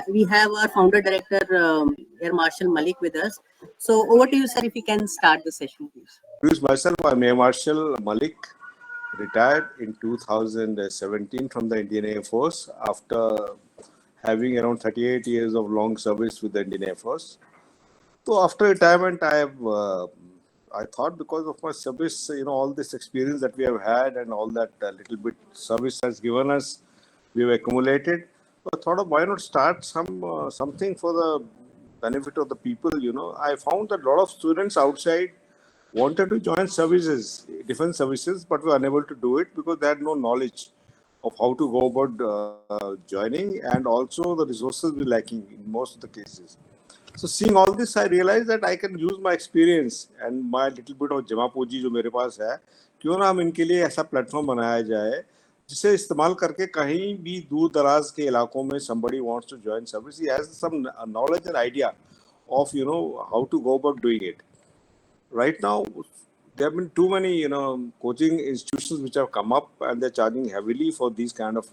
we have our founder director, Air Marshal Malik, with us. So over to you, sir, if you can start the session, please. Introduce myself. I'm Air Marshal Malik, retired in 2017 from the Indian Air Force after having around 38 years of long service with the Indian Air Force. So after retirement, I thought because of my service, all this experience that we have had and all that little bit service has given us, we have accumulated. So I thought of why not start something for the benefit of the people. I found that a lot of students outside wanted to join services, different services, but were unable to do it because they had no knowledge of how to go about joining, and also the resources were lacking in most of the cases. So seeing all this, I realized that I can use my experience and my little bit of जमा पूंजी जो मेरे पास है, क्यों ना हम इनके लिए ऐसा प्लेटफॉर्म बनाया जाए जिसे इस्तेमाल करके कहीं भी दूर दराज के इलाकों में somebody wants to join service, he has some knowledge and idea of how to go about doing it. Right now, there have been too many coaching institutions which have come up, and they're charging heavily for these kind of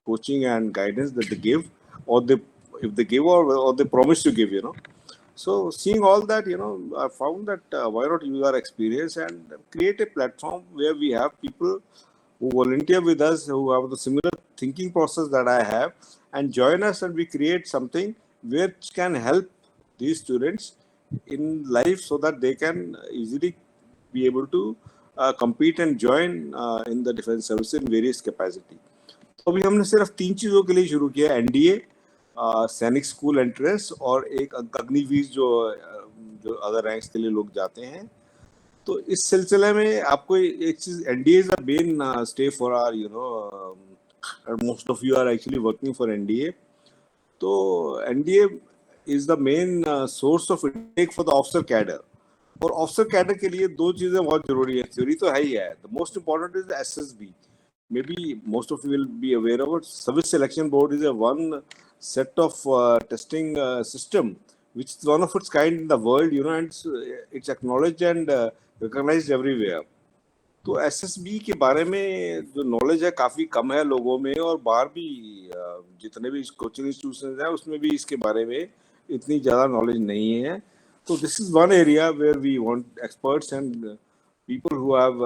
coaching and guidance that they give, or if they give or they promise to give. So seeing all that, I found that why not use our experience and create a platform where we have people who volunteer with us, who have the similar thinking process that I have, and join us, and we create something which can help these students in life so that they can easily be able to compete and join in the defense service in various capacity. तो अभी हमने सिर्फ 3 चीज़ों के लिए शुरू किया, NDA, सैनिक स्कूल एंट्रेंस और एक अग्निवीर जो अदर रैंक्स के लिए लोग जाते हैं. तो इस सिलसिले में आपको एक चीज, NDA is the main stay for our most of you are actually working for NDA. तो NDA is the main source of intake for the officer cadre. और ऑफिसर कैडर के लिए 2 चीजें बहुत जरूरी है. थ्योरी तो है ही है. The most important is SSB. Maybe most of you will be aware of it. Service Selection Board is a one set of testing system which is one of its kind in the world, and it's acknowledged and recognized everywhere. तो SSB के बारे में जो knowledge है काफ़ी कम है लोगों में, और बाहर भी जितने भी कोचिंग इंस्टीट्यूशन हैं उसमें भी इसके बारे में इतनी ज़्यादा नॉलेज नहीं है. तो this is one area where we want experts and people who have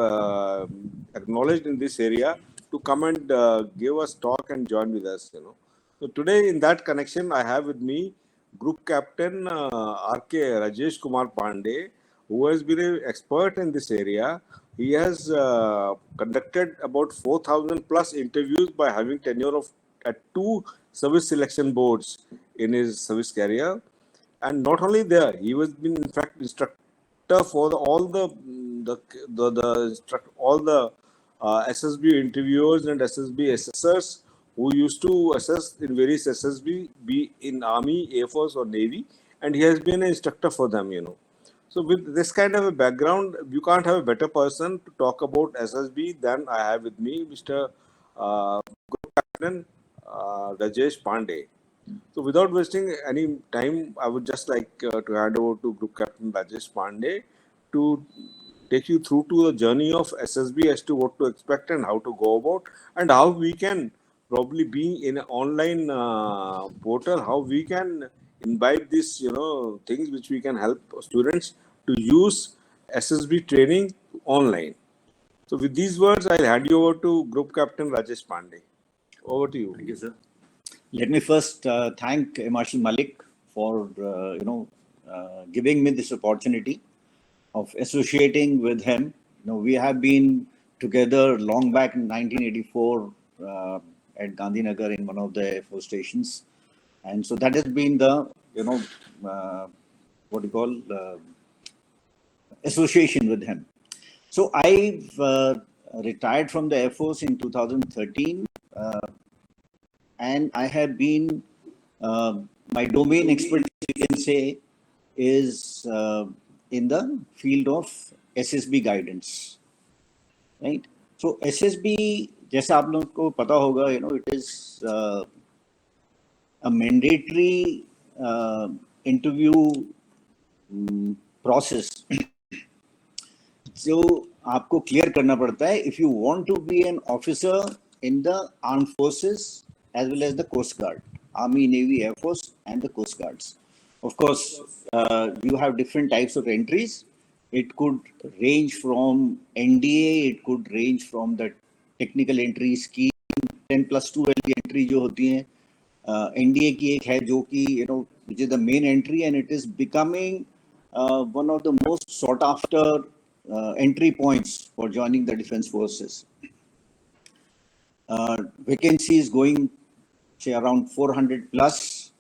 acknowledged in this area to come and give us talk and join with us. So today in that connection, I have with me Group Captain R.K. Rajesh Kumar Pandey, who has been an expert in this area. He has conducted about 4,000 plus interviews by having tenure at 2 service selection boards in his service career. And not only there, he was been in fact instructor for all the SSB interviewers and SSB assessors who used to assess in various SSB, be in Army, Air Force or Navy, and he has been an instructor for them. So with this kind of a background, you can't have a better person to talk about SSB than I have with me, Mr. Group Captain Rajesh Pandey. So without wasting any time, I would just like to hand over to Group Captain Rajesh Pandey to take you through to the journey of SSB as to what to expect and how to go about, and how we can probably be in an online portal, how we can imbibe these things which we can help students to use SSB training online. So with these words, I'll hand you over to Group Captain Rajesh Pandey. Over to you. Thank you, sir. Let me first thank Marshal Malik for giving me this opportunity of associating with him. We have been together long back in 1984 at Gandhinagar in one of the Air Force stations, and so that has been the association with him. So I've retired from the Air Force in 2013. And I have been, my domain expertise, you can say, is in the field of SSB guidance, right? So SSB, जैसा आप लोगों को पता होगा, it is a mandatory interview process. जो आपको clear करना पड़ता है if you want to be an officer in the armed forces as well as the Coast Guard. Army, Navy, Air Force, and the Coast Guards. Of course, you have different types of entries. It could range from NDA, it could range from the technical entry scheme, 10+2 वाली entry जो होती है, NDA की एक है जो कि which is the main entry, and it is becoming one of the most sought after entry points for joining the defense forces. Vacancy is going say around 400 plus.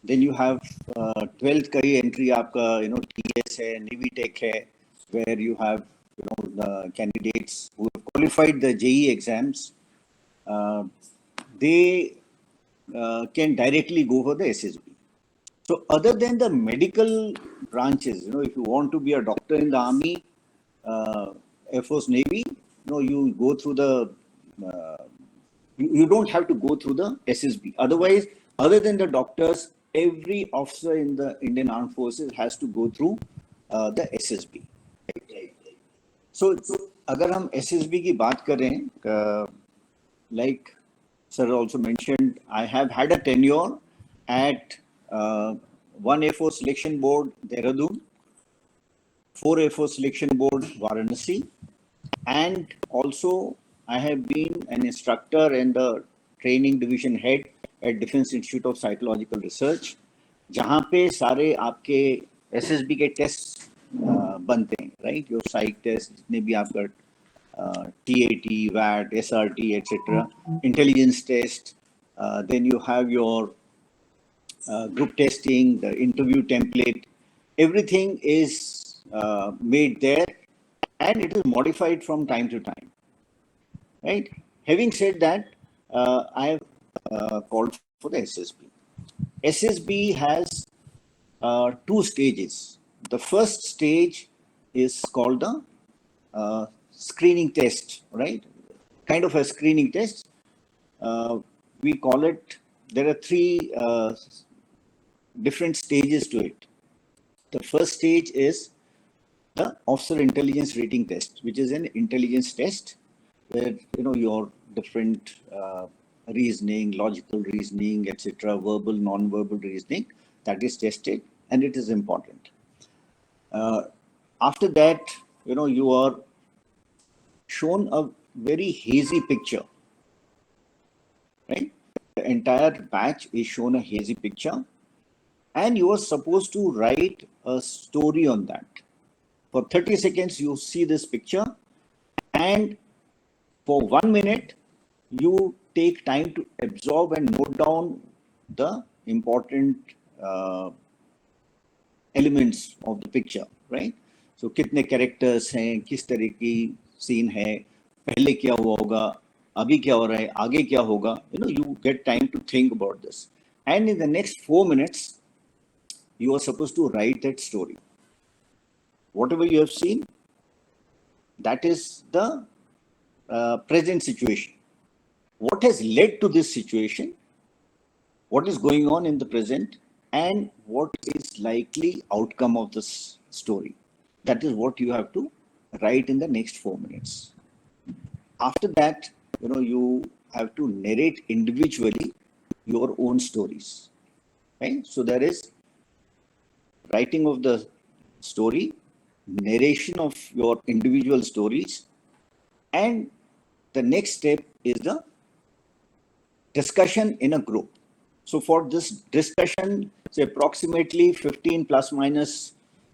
Then you have 12th का ही entry आपका TS है, Navy Tech है, where you have the candidates who have qualified the JEE exams. They can directly go for the SSB. So other than the medical branches, if you want to be a doctor in the Army, Air Force, Navy, you go through the, you don't have to go through the SSB. Otherwise, other than the doctors, every officer in the Indian Armed Forces has to go through the SSB. So अगर हम SSB की बात करें, like sir also mentioned, I have had a tenure at 1 Air Force Selection Board, Dehradun, 4 Air Force Selection Board, Varanasi, and also I have been an instructor and the training division head at Defense Institute of Psychological Research, जहाँ पे सारे आपके SSB के test बनते हैं, right? Your psych test, जितने भी आपका TAT, VAT, SRT, etc., intelligence test, then you have your group testing, the interview template, everything is made there, and it is modified from time to time, right? Having said that, I have called for the SSB. SSB has 2 stages. The first stage is called the screening test, right? Kind of a screening test. We call it, there are 3 different stages to it. The first stage is the officer intelligence rating test, which is an intelligence test where your different reasoning, logical reasoning, etc., verbal, non-verbal reasoning, that is tested, and it is important. After that, you are shown a very hazy picture, right? The entire batch is shown a hazy picture, and you are supposed to write a story on that. For 30 seconds, you see this picture, and for 1 minute, you take time to absorb and note down the important elements of the picture, right? So, कितने characters हैं, किस तरह की scene है, पहले क्या हुआ होगा, अभी क्या हो रहा है, आगे क्या होगा, you get time to think about this. And in the next 4 minutes, you are supposed to write that story. Whatever you have seen, that is the present situation. What has led to this situation? What is going on in the present? And what is likely outcome of this story? That is what you have to write in the next 4 minutes. After that, you have to narrate individually your own stories, right? So there is writing of the story, narration of your individual stories, and the next step is the discussion in a group. So for this discussion, say approximately 15 plus minus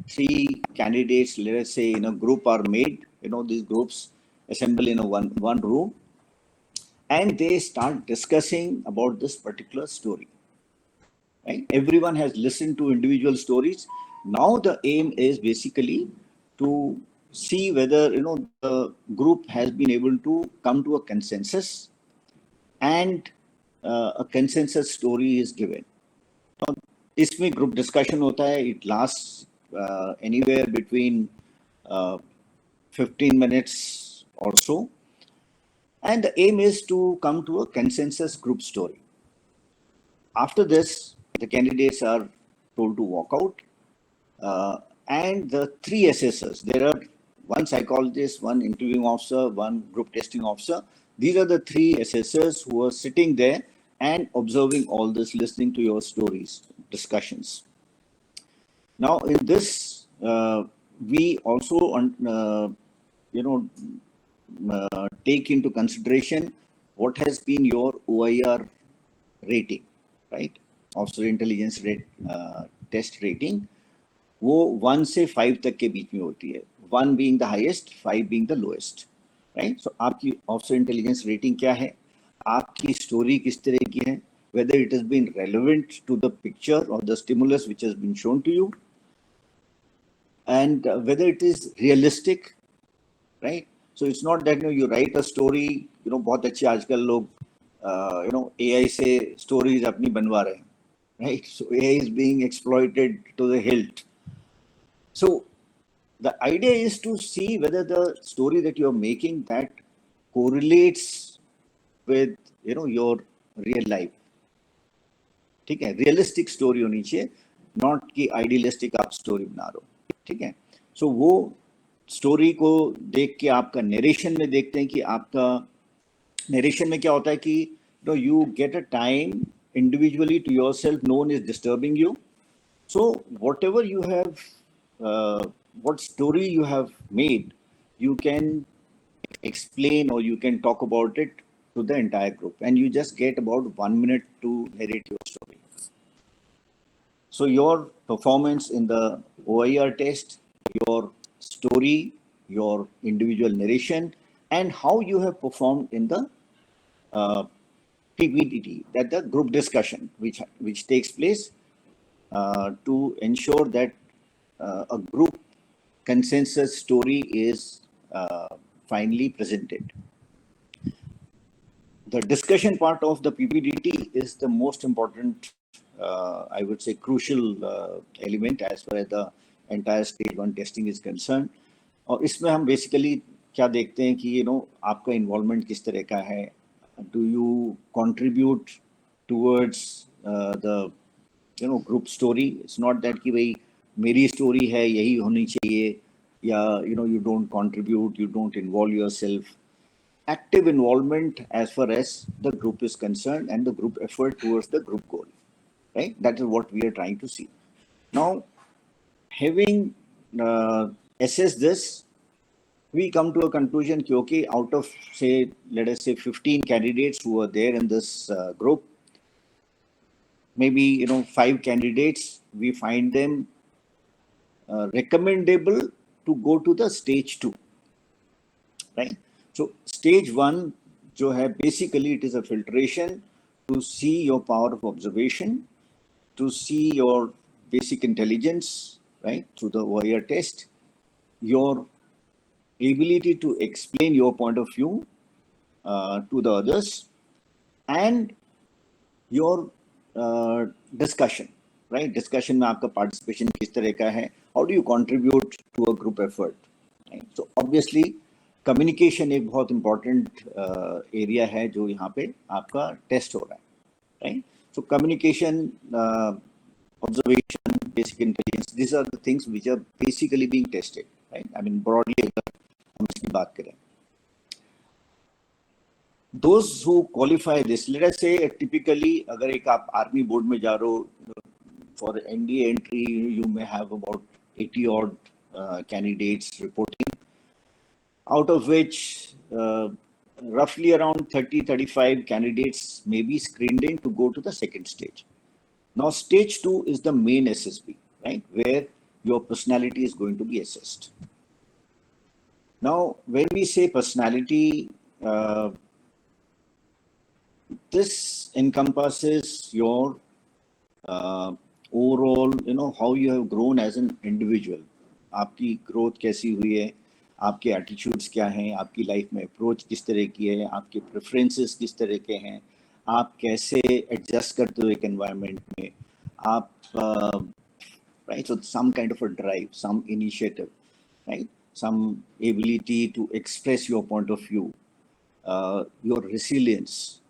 3 candidates, let us say, in a group are made. These groups assemble in a one room, and they start discussing about this particular story. Right? Everyone has listened to individual stories. Now the aim is basically to see whether the group has been able to come to a consensus, and a consensus story is given. Now, इसमें group discussion होता है. It lasts anywhere between 15 minutes or so, and the aim is to come to a consensus group story. After this, the candidates are told to walk out, and the 3 assessors, there are 1 psychologist, 1 interviewing officer, 1 group testing officer. These are the 3 assessors who are sitting there and observing all this, listening to your stories, discussions. Now, in this, we also, you know, take into consideration what has been your OIR rating, right? Officer Intelligence Test rating. वो 1 से 5 तक के बीच में होती है, 1 being the highest, 5 being the lowest, right? So आपकी officer intelligence rating क्या है, आपकी स्टोरी किस तरह की है, whether it has been relevant to the picture or the stimulus which has been shown to you, and whether it is realistic, right? So it's not that you write a story, बहुत अच्छे आजकल लोग AI से stories अपनी बनवा रहे हैं, right? So AI is being exploited to the hilt. So the idea is to see whether the story that you're making that correlates with your real life. ठीक है, realistic story होनी चाहिए, not कि idealistic आप story बना रहे हो. ठीक है, so वो story को देख के आपका narration में देखते हैं कि आपका narration में क्या होता है कि you get a time individually to yourself, no one is disturbing you. So whatever you have, what story you have made, you can explain or you can talk about it to the entire group, and you just get about 1 minute to narrate your story. So your performance in the OIR test, your story, your individual narration, and how you have performed in the PPDT, that the group discussion, which takes place to ensure that a group consensus story is finally presented. The discussion part of the PPDT is the most important, I would say, crucial element as far as the entire stage 1 testing is concerned. और इसमें हम basically क्या देखते हैं कि आपका involvement किस तरह का है, do you contribute towards the group story. It's not that कि भाई मेरी story है यही होनी चाहिए, या you don't contribute, you don't involve yourself. Active involvement as far as the group is concerned and the group effort towards the group goal, right? That is what we are trying to see. Now, having assessed this, we come to a conclusion कि okay, out of say, let us say 15 candidates who are there in this group, maybe 5 candidates, we find them recommendable to go to the stage 2, right? So stage 1 जो है, basically it is a filtration to see your power of observation, to see your basic intelligence, right, through the OIR test, your ability to explain your point of view to the others, and your discussion, right? Discussion में आपका participation किस तरह का है, how do you contribute to a group effort, right? So obviously communication एक बहुत important area है जो यहाँ पे आपका test हो रहा है, right? So communication, observation, basic intelligence, these are the things which are basically being tested, right? I mean broadly अगर हम इसकी बात करें, those who qualify this, let us say typically अगर एक आप आर्मी बोर्ड में जा रहे हो, for NDA entry you may have about 80 odd candidates reporting, out of which roughly around 30-35 candidates may be screened in to go to the second stage. Now stage 2 is the main SSB, right, where your personality is going to be assessed. Now when we say personality, this encompasses your overall, how you have grown as an individual. आपकी growth कैसी हुई है, आपके attitudes क्या हैं, आपकी life में approach किस तरह की है, आपके preferences किस तरह के हैं, आप कैसे adjust करते हो एक environment में, आप right, so some kind of a drive, some initiative, right, some ability to express your point of view, your resilience,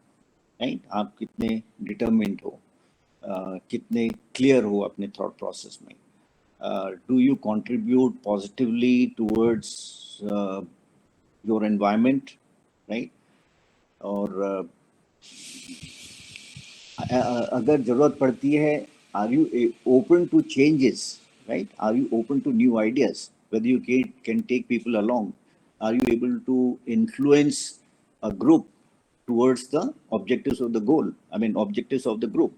right, आप कितने determined हो, कितने clear हो अपने thought process में, do you contribute positively towards your environment, right, or अगर जरूरत पड़ती है, are you open to changes, right? Are you open to new ideas? Whether you can take people along, are you able to influence a group towards the objectives of the goal? I mean, objectives of the group.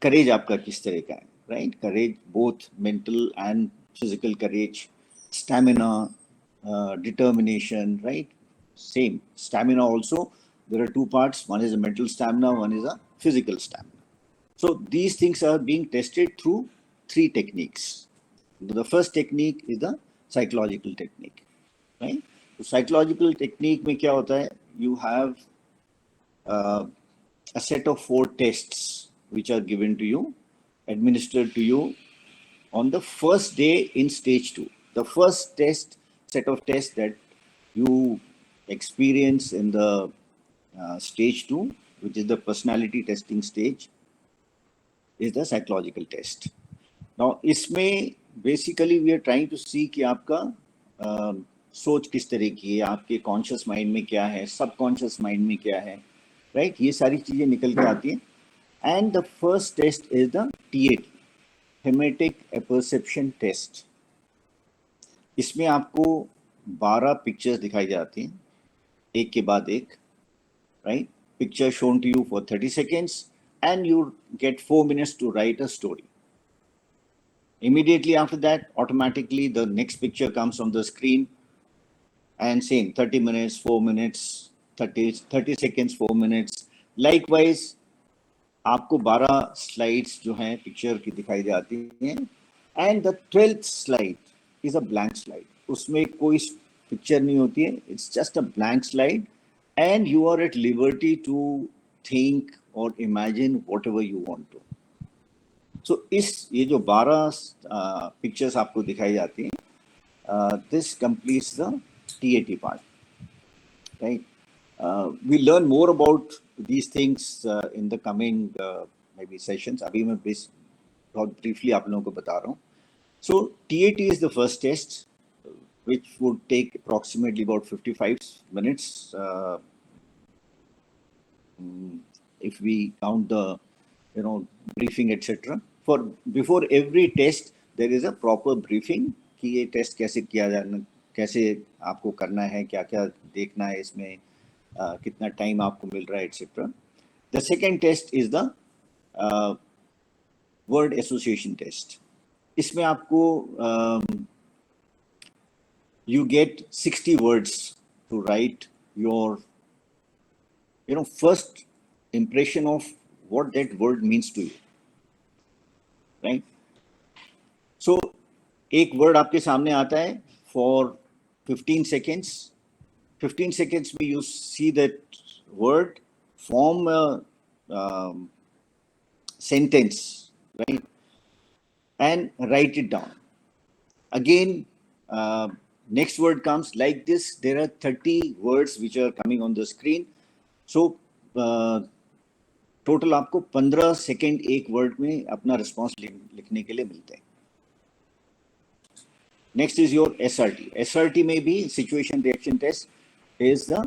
Courage आपका किस तरह का है, right? Courage, both mental and physical courage, stamina, determination, right? Same stamina also. There are two parts. One is a mental stamina, one is a physical stamina. So these things are being tested through three techniques. The first technique is the psychological technique, right? So psychological technique में क्या होता है? You have a set of 4 tests which are given to you, administered to you on the first day in stage 2. The first set of tests that you experience in the stage 2, which is the personality testing stage, is the psychological test. Now, इसमें basically we are trying to see कि आपका सोच किस तरह की है, आपके conscious mind में क्या है, सबकॉन्शियस माइंड में क्या है, राइट? ये सारी चीजें निकल के आती हैं. And the first test is the TAT, thematic apperception test. इसमें आपको 12 पिक्चर्स दिखाई जाती हैं, एक के बाद एक, right? Picture shown to you for 30 seconds and you get 4 minutes to write a story. Immediately after that, automatically the next picture comes on the screen and same 30 minutes, 4 minutes, 30 seconds, 4 minutes. Likewise, आपको 12 slides जो हैं picture की दिखाई जाती हैं and the 12th slide is a blank slide. उसमें कोई picture नहीं होती है, it's just a blank slide and you are at liberty to think और imagine whatever you want to. So ये जो 12 पिक्चर्स आपको दिखाई जाती हैं, this completes the TAT part, right? We learn more about these things in the coming maybe sessions. अभी मैं बहुत briefly आप लोगों को बता रहा हूँ. So TAT is the first test, which would take approximately about 55 minutes if we count the briefing etc. For before every test there is a proper briefing कि ये टेस्ट कैसे किया जाना, कैसे आपको करना है, क्या क्या देखना है इसमें, कितना टाइम आपको मिल रहा है etcetera. The second test is the word association test. इसमें आपको you get 60 words to write your first impression of what that word means to you, right? So एक वर्ड आपके सामने आता है for 15 seconds. 15 seconds में you see that word, form a sentence, right? And write it down. Again, next word comes like this. There are 30 words which are coming on the screen. So total आपको 15 second एक word में अपना response लिखने के लिए मिलते हैं. Next is your SRT. SRT may be situation reaction test. Is the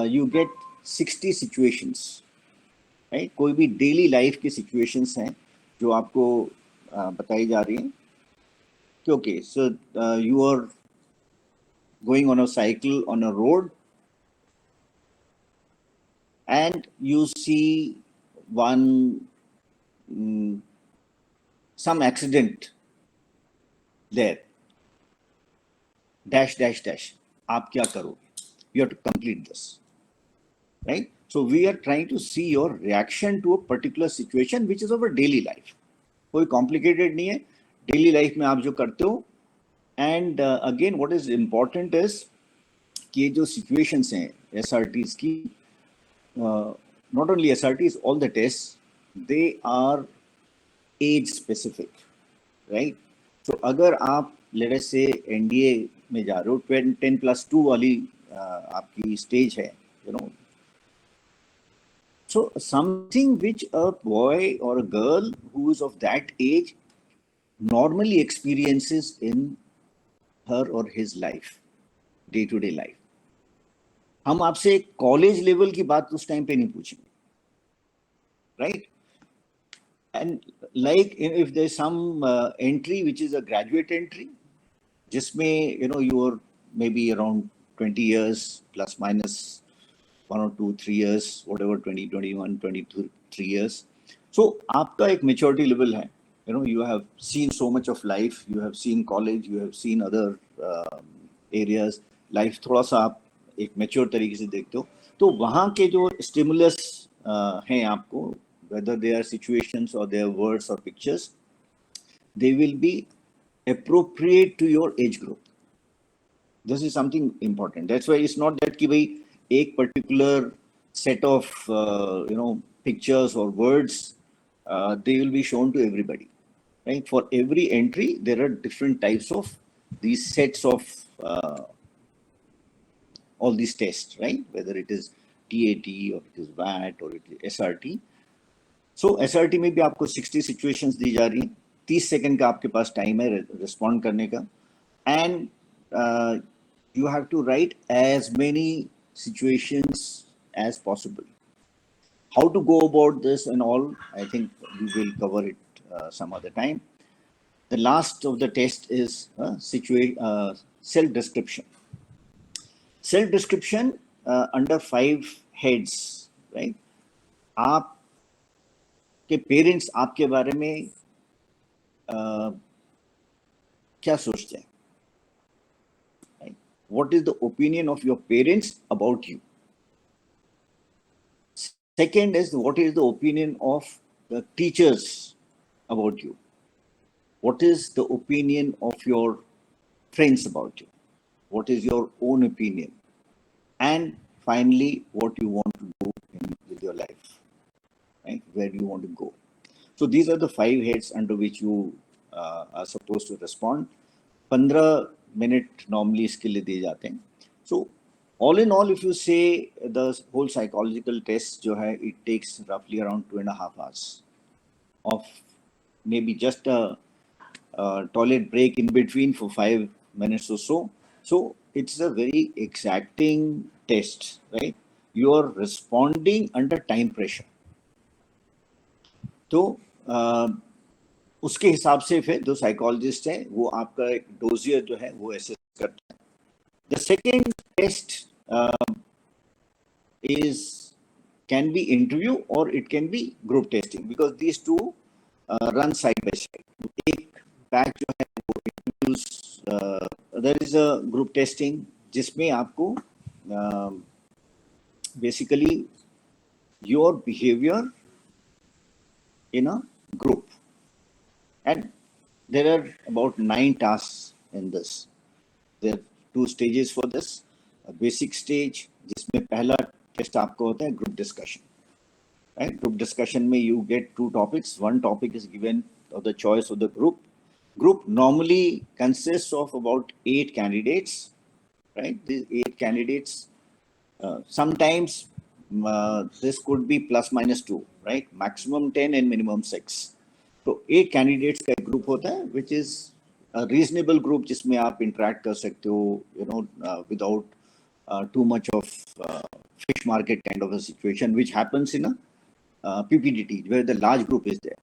you get 60 situations, right? कोई भी डेली लाइफ की situations हैं जो आपको बताई जा रही हैं. Okay, so you are going on a cycle on a road and you see some accident there. Dash dash dash. आप क्या करोगे? You have to complete this, right? So we are trying to see your reaction to a particular situation which is of a daily life. कोई complicated नहीं है, daily life में आप जो करते हो. And again, what is important is कि ये जो situations हैं SRTs की, not only SRTs, all the tests, they are age specific, right? So अगर आप let us say NDA में जा रहे हो, 10+2 वाली आपकी stage है, so something which a boy or a girl who is of that age normally experiences in her or his life, day-to-day life. हम आपसे कॉलेज लेवल की बात उस टाइम पे नहीं पूछेंगे, right? And like if there is some entry which is a graduate entry, जिसमें you are may be around 20 years plus minus 1 or 2 3 years, whatever, 20 21 23 years. So आपका एक maturity level है, you have seen so much of life, you have seen college, you have seen other areas, life थोड़ा सा आप एक mature तरीके से देखते हो, तो वहाँ के जो stimulus हैं आपको, whether they are situations or they are words or pictures, they will be appropriate to your age group. This is something important. That's why it's not that कि भाई एक particular set of pictures or words they will be shown to everybody, right? For every entry there are different types of these sets of all these tests, right? Whether it is TAT or it is VAT or it is SRT. So SRT में भी आपको 60 situations दी जा रही हैं, 30 second का आपके पास time है respond करने का, and you have to write as many situations as possible. How to go about this and all, I think we will cover it some other time. The last of the test is self-description. Self-description under 5 heads, right? आप के parents आपके बारे में क्या सोचते हैं? What is the opinion of your parents about you? Second is, what is the opinion of the teachers about you? What is the opinion of your friends about you? What is your own opinion? And finally, what you want to do with your life, right? Where do you want to go? So these are the 5 heads under which you are supposed to respond. 15 minute normally इसके लिए दिए जाते हैं. So all in all, if you say the whole psychological test जो है, it takes roughly around 2.5 hours of maybe just a toilet break in between for 5 minutes or so. So it's a very exacting test, right? You are responding under time pressure. तो उसके हिसाब से फिर जो psychologist है वो आपका एक डोजियर जो है वो असेस करता है. The second test is can be interview और it can be group testing, because these two run side by side. एक बैच जो है वो interviews, there is a group testing जिसमें आपको basically your behaviour in a group, and there are about 9 tasks in this. There are 2 stages for this. A basic stage जिसमें पहला test आपको होता है group discussion, right? Group discussion में you get 2 topics. One topic is given of the choice of the group. Group normally consists of about 8 candidates, right? These 8 candidates, sometimes this could be plus minus 2, right? Maximum 10 and minimum 6. तो 8 candidates का एक group होता है, which is a reasonable group जिसमें आप interact कर सकते हो, without too much of fish market kind of a situation, which happens in a PPDT where the large group is there,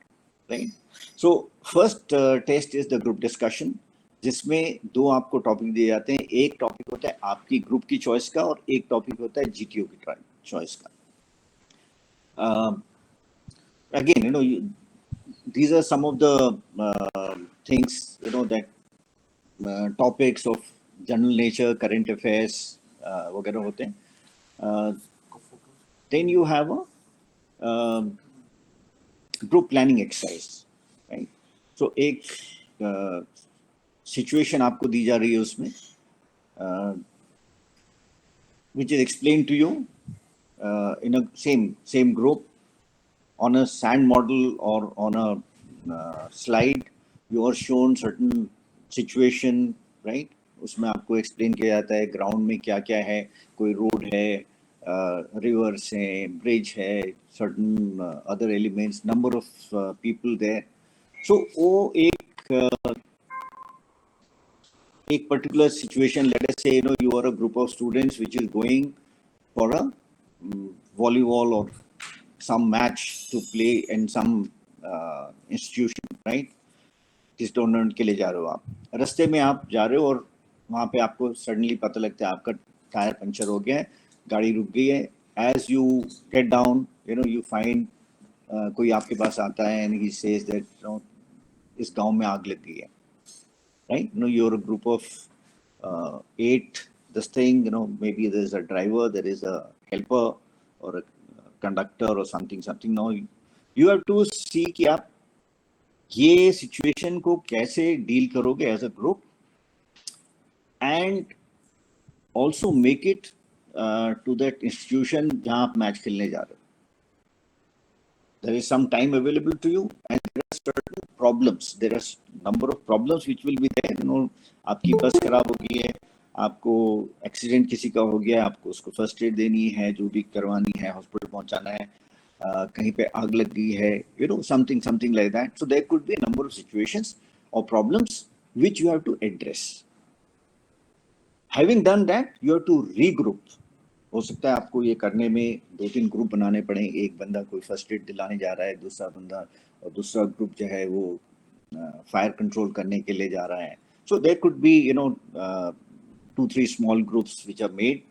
right? So first test is the group discussion, जिसमें 2 आपको topic दिए जाते हैं. एक topic होता है आपकी group की चॉइस का और एक टॉपिक होता है GTO की चॉइस का. Again, these are some of the things, that topics of general nature, current affairs वगैरह होते हैं. Then you have a group planning exercise, right? So एक situation आपको दी जा रही है उसमें, which is explained to you in a same group on a sand model or on a slide. You are shown certain situation, right? उसमें आपको explain किया जाता है ground में क्या क्या है, कोई road है, rivers हैं, bridge है, certain other elements, number of people there. So वो एक particular situation, let us say, you are a group of students which is going for a volleyball or some match to play in some institution, right? किस tournament के लिए जा रहे हो आप, रास्ते में आप जा रहे हो और वहाँ पे आपको सडनली पता लगता है आपका टायर पंचर हो गया है, गाड़ी रुक गई है. As you get down, you find कोई आपके पास आता है एंड ही सेज दैट इस गांव में आग लग गई है, right? You're a group of 8. This thing, maybe there is a driver, there is a helper or a conductor or something. Now you have to see कि आप ये situation को कैसे deal करोगे as a group, and also make it to that institution जहाँ आप match खेलने जा रहे हो. There is some time available to you, and there are certain problems. There are number of problems which will be there. आपकी बस खराब हो गई है, आपको एक्सीडेंट किसी का हो गया है, आपको उसको फर्स्ट एड देनी है, जो भी करवानी है, हॉस्पिटल पहुंचाना है, कहीं पे आग लग गई है, something like that. So there could be a number of situations or problems which you have to address. Having done that, you have to regroup. हो सकता है आपको ये करने में 2-3 ग्रुप बनाने पड़े. एक बंदा कोई फर्स्ट एड दिलाने जा रहा है, दूसरा बंदा और दूसरा ग्रुप जो है वो फायर कंट्रोल करने के लिए जा रहा है. So there could be 2-3 small groups which are made,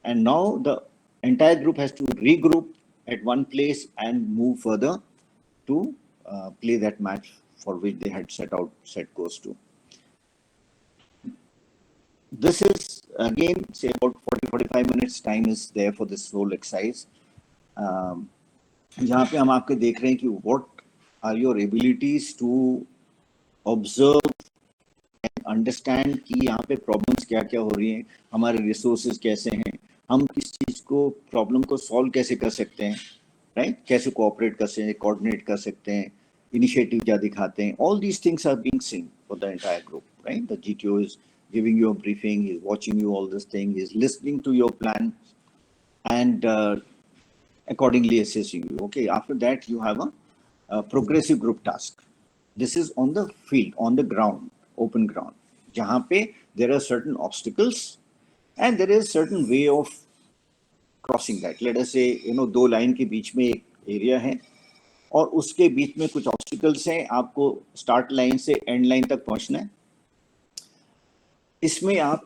and now the entire group has to regroup at one place and move further to play that match for which they had set course to. This is again, say about 40-45 minutes time is there for this whole exercise. जहाँ पे हम आपके देख रहे हैं कि what are your abilities to observe and understand कि यहाँ पे problems क्या क्या हो रही हैं, हमारे resources कैसे हैं, हम किस चीज़ को problem को solve कैसे कर सकते हैं, right? कैसे cooperate कर सकते हैं, coordinate कर सकते हैं, initiative क्या दिखाते हैं. All these things are being seen for the entire group, right? The GTO is giving you a briefing, he's watching you all this thing, he's listening to your plan and accordingly assessing you. Okay, after that you have a progressive group task. This is on the field, on the ground, open ground, जहाँ पे there are certain obstacles and there is certain way of crossing that. Let us say, दो line के बीच में एक area है और उसके बीच में कुछ ऑब्स्टिकल्स हैं, आपको स्टार्ट लाइन से एंड लाइन तक पहुंचना है. इसमें आप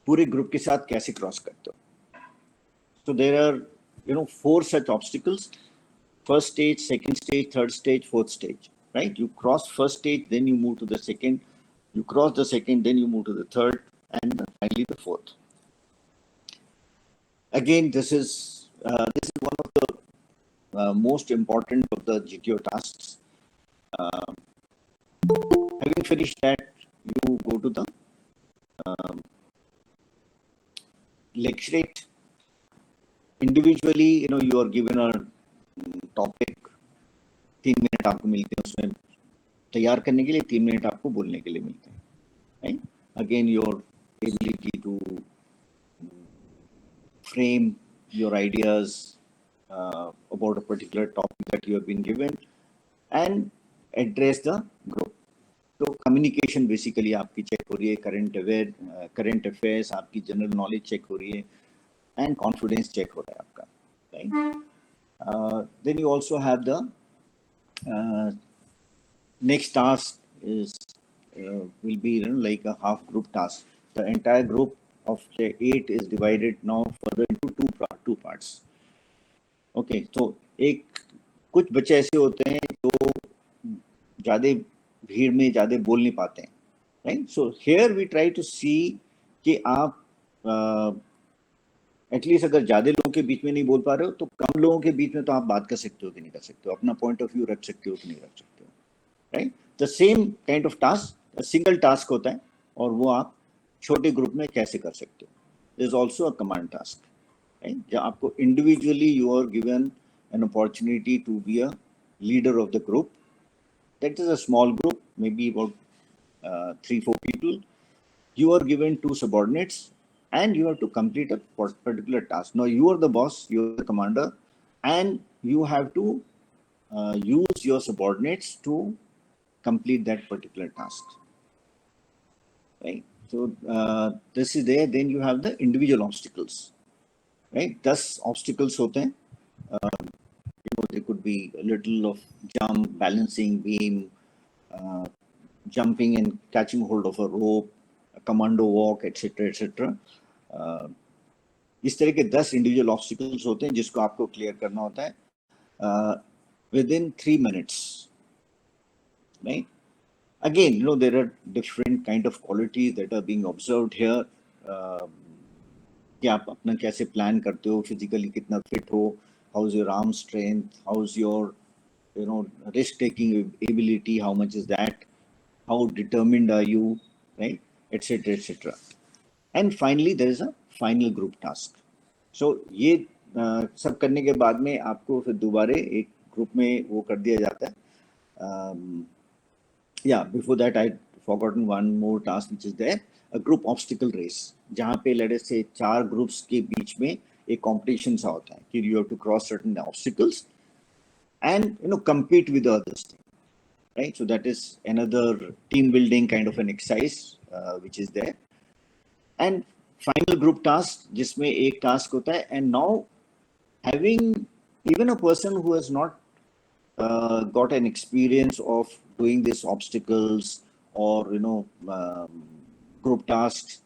पूरे ग्रुप के साथ कैसे क्रॉस करते हो? So there are 4 such obstacles: first stage, second stage, third stage, fourth stage, right? You cross first stage, then you move to the second, you cross the second, then you move to the third, and finally the fourth. Again, this is one of the most important of the GTO tasks. Having finished that, you go to the lecturate. Individually, you are given a topic. 3 minute आपको मिलते हैं उसमें तैयार करने के लिए, 3 minute आपको बोलने के लिए मिलते हैं, right? Again, your ability to frame your ideas about a particular topic that you have been given and address the group. तो कम्युनिकेशन बेसिकली आपकी चेक हो रही है, करंट अफेयर्स, आपकी जनरल नॉलेज चेक हो रही है, and confidence check हो रहा है आपका, right? Then you also have the next task is will be like a half group task. The entire group of the 8 is divided now further into two parts. Okay, so कुछ बच्चे ऐसे होते हैं जो ज़्यादा भीड़ में ज़्यादा बोल नहीं पाते हैं, right? So here we try to see कि आप एटलीस्ट अगर ज़्यादा लोगों के बीच में नहीं बोल पा रहे हो तो कम लोगों के बीच में तो आप बात कर सकते हो कि नहीं कर सकते हो, अपना पॉइंट ऑफ व्यू रख सकते हो कि नहीं रख सकते हो, right? The same kind of task single task होता है और वो आप छोटे ग्रुप में कैसे कर सकते हो. There is also a command task, right? जहाँ आपको individually you are given an opportunity to be a leader of the group. That is a small group, may be about 3-4 people. You are given 2 subordinates and you have to complete a particular task. Now you are the boss, you are the commander, and you have to use your subordinates to complete that particular task, right? So this is there. Then you have the individual obstacles. right? 10 obstacles होते हैं. There could be a little of jump, balancing beam, uh, jumping and catching hold of a rope, a commando walk, etc., etc. इस तरह के 10 individual obstacles होते हैं जिसको आपको clear करना होता है within 3 minutes, right? Again, there are different kind of qualities that are being observed here. कि आप अपना कैसे प्लान करते हो, फिजिकली कितना फिट हो, how is your arm strength, how is your risk taking ability, how much is that, how determined are you, right, etc., etc. And finally there is a final group task. So ये सब करने के बाद में आपको फिर दोबारा एक ग्रुप में वो कर दिया जाता है. Yeah, before that I'd forgotten one more task which is there, a group obstacle race, जहाँ पे let us say 4 ग्रुप्स के बीच में एक competition सा होता है कि you have to cross certain obstacles and compete with the others, right? So that is another team building kind of an exercise which is there. And final group task जिसमें एक task होता है, and now having even a person who has not got an experience of doing these obstacles or group tasks,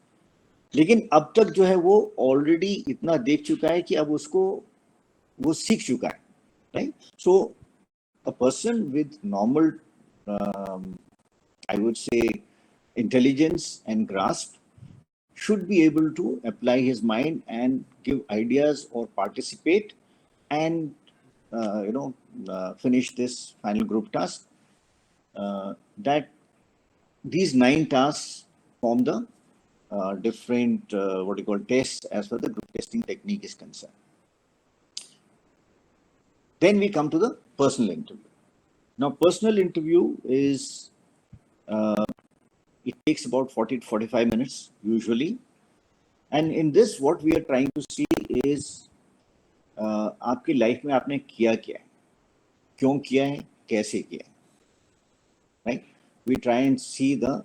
लेकिन अब तक जो है वो ऑलरेडी इतना देख चुका है कि अब उसको वो सीख चुका है, right? So a person with normal I would say intelligence and grasp should be able to apply his mind and give ideas or participate and finish this final group task. That these 9 tasks form the different what you call tests as far as the group testing technique is concerned. Then we come to the personal interview. Now personal interview is it takes about 40 to 45 minutes usually, and in this what we are trying to see is आपकी life में आपने किया क्या है, क्यों किया है, कैसे किया है, right? We try and see the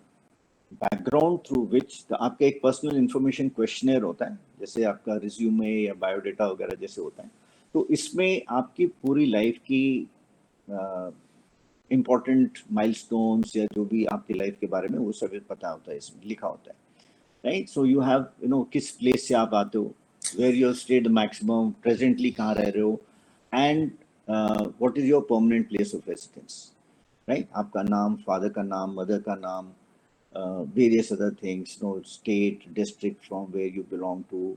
background through which आपका एक पर्सनल इंफॉर्मेशन क्वेश्चनर होता है, जैसे आपका रिज्यूमे या बायोडाटा वगैरह जैसे होता है. तो इसमें आपकी पूरी लाइफ की इम्पोर्टेंट माइलस्टोन्स या जो भी आपकी लाइफ के बारे में वो सब पता होता है, इसमें लिखा होता है, राइट? सो यू हैव किस प्लेस से आप आते हो, where your stayed maximum, presently कहाँ रह रहे हो, and what is your permanent place of residence, right? आपका नाम, फादर का नाम, मदर का नाम, various other things, state, district from where you belong to,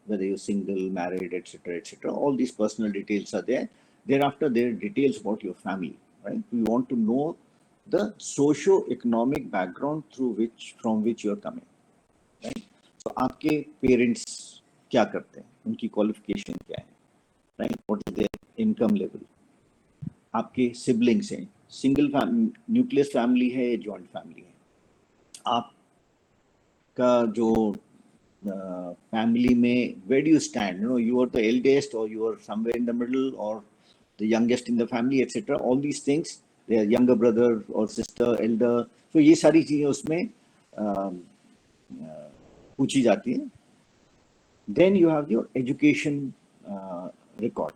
whether you're single, married, etc., etc. All these personal details are there. Thereafter, there are details about your family, right? We want to know the socio-economic background from which you're coming, right? So, आपके parents क्या करते हैं, उनकी qualification क्या है, right? What is their income level? आपके siblings हैं, single family, nucleus family है, joint family है. आपका जो family में, where do you stand? You are the eldest, or you are somewhere in the middle, or the youngest in the family, etc. All these things, their younger brother or sister, elder. So ये सारी चीजें उसमें पूछी जाती हैं. Then you have your education record,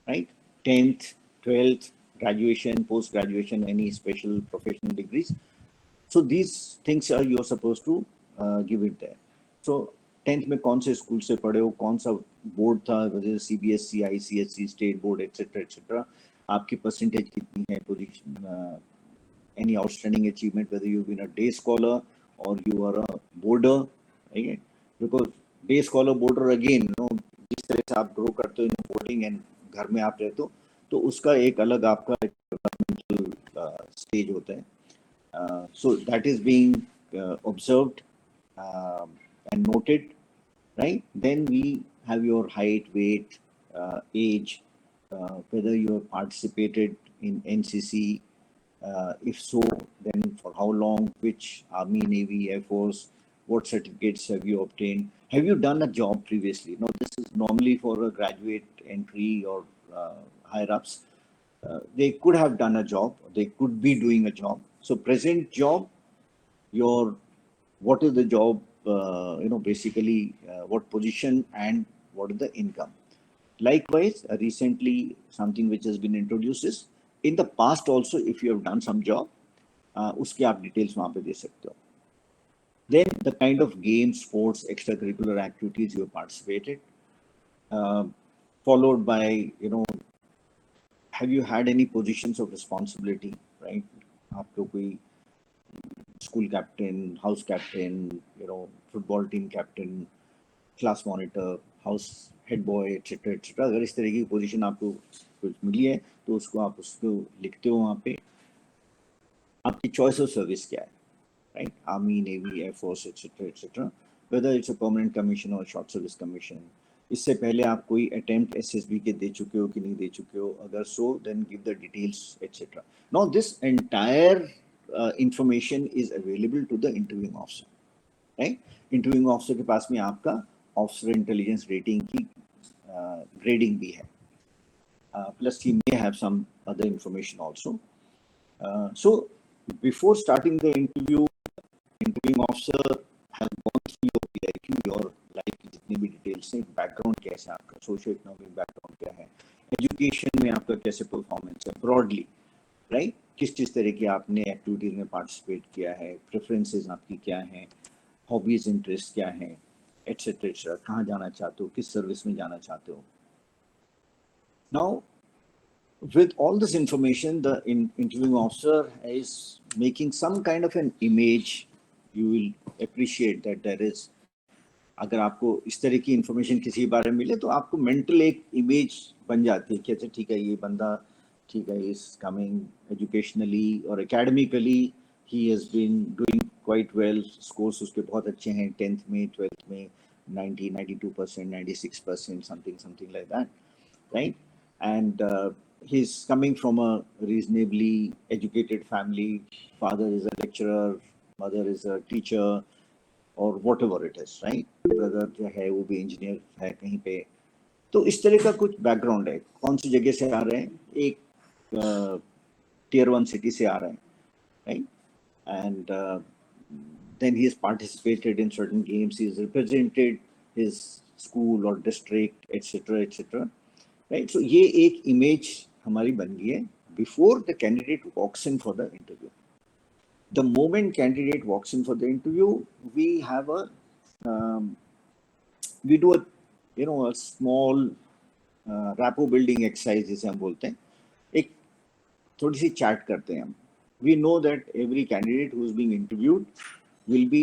right? 10th, 12th, graduation, post graduation, any special professional degrees. So these things are you're supposed to give it there. So 10th में कौन से स्कूल से पढ़े हो, कौन सा बोर्ड था, वजह CBSE, ICSE, state board, etcetera etcetera, आपकी परसेंटेज कितनी है, position, any outstanding achievement, whether you've been a day scholar or you are a boarder, again, because day scholar, boarder, again, जिस तरह से आप ग्रो करते हो बोर्डिंग एंड घर में आप रहते हो, तो उसका एक अलग आपका डेवलपमेंटल स्टेज होता है. So that is being observed and noted, right? Then we have your height, weight, age, whether you have participated in NCC, if so, then for how long, which Army, Navy, Air Force, what certificates have you obtained, have you done a job previously? Now this is normally for a graduate entry or higher ups. They could have done a job, they could be doing a job. So present job, what is the job, basically what position and what is the income. Likewise, recently something which has been introduced is in the past also if you have done some job, उसके आप details वहाँ पे दे सकते हो. Then the kind of games, sports, extracurricular activities you have participated, followed by, have you had any positions of responsibility, right? आपको कोई school captain, house captain, football team captain, class monitor, house head boy, etc. etc. अगर इस तरह की position आपको कुछ मिली है तो उसको आप उसको लिखते हो वहाँ पे. आपकी चॉइस ऑफ सर्विस क्या है, right? Army, Navy, Air Force, etc. etc. Whether it's a permanent commission or short service commission. इससे पहले आप कोई attempt SSB के दे चुके हो कि नहीं दे चुके हो, अगर so then give the details, etc. Now this entire information is available to the interviewing officer, right? Interviewing officer के पास में आपका officer intelligence rating की grading भी है. Plus he may have some other information also. So before starting the interview officer have gone through your PIQ, your life की जितनी भी details हैं, बैकग्राउंड कैसा है आपका, सोशियो इकोनॉमिक बैकग्राउंड क्या है, एजुकेशन में आपका कैसे परफॉर्मेंस है ब्रॉडली, राइट? किस तरह की आपने एक्टिविटीज में पार्टिसिपेट किया है, प्रेफरेंसेस आपकी क्या हैं, हॉबीज इंटरेस्ट क्या हैं, एटसेट्रा एटसेट्रा, कहाँ जाना चाहते हो, किस सर्विस में जाना चाहते हो. Now with all this information, the interviewing officer is making some kind of an image. You will appreciate that there is, अगर आपको इस तरह की इंफॉर्मेशन किसी बारे में मिले तो आपको मेंटल एक इमेज बन जाती है कि अच्छा ठीक है, ये बंदा ठीक है, इज कमिंग एजुकेशनली और academically he has been doing quite well, scores उसके बहुत अच्छे हैं, 10th में 12th में 90 92% 96% something like that, right? And he's coming from a reasonably educated family. Father is a lecturer, mother is a teacher, or whatever it is, right? Brother जो है वो भी इंजीनियर है कहीं पे. तो इस तरह का कुछ बैकग्राउंड है, कौन सी जगह से आ रहे हैं, एक tier 1 सिटी से आ रहे हैं, right? And then he has participated in certain games, he has represented his school or district, etc. etc. Right? So ये एक इमेज हमारी बन गई है before the candidate walks in for the interview. The moment candidate walks in for the interview, we have we do a small rapport building exercise जिसे हम बोलते हैं. एक थोड़ी सी chat करते हैं हम. We know that every candidate who is being interviewed will be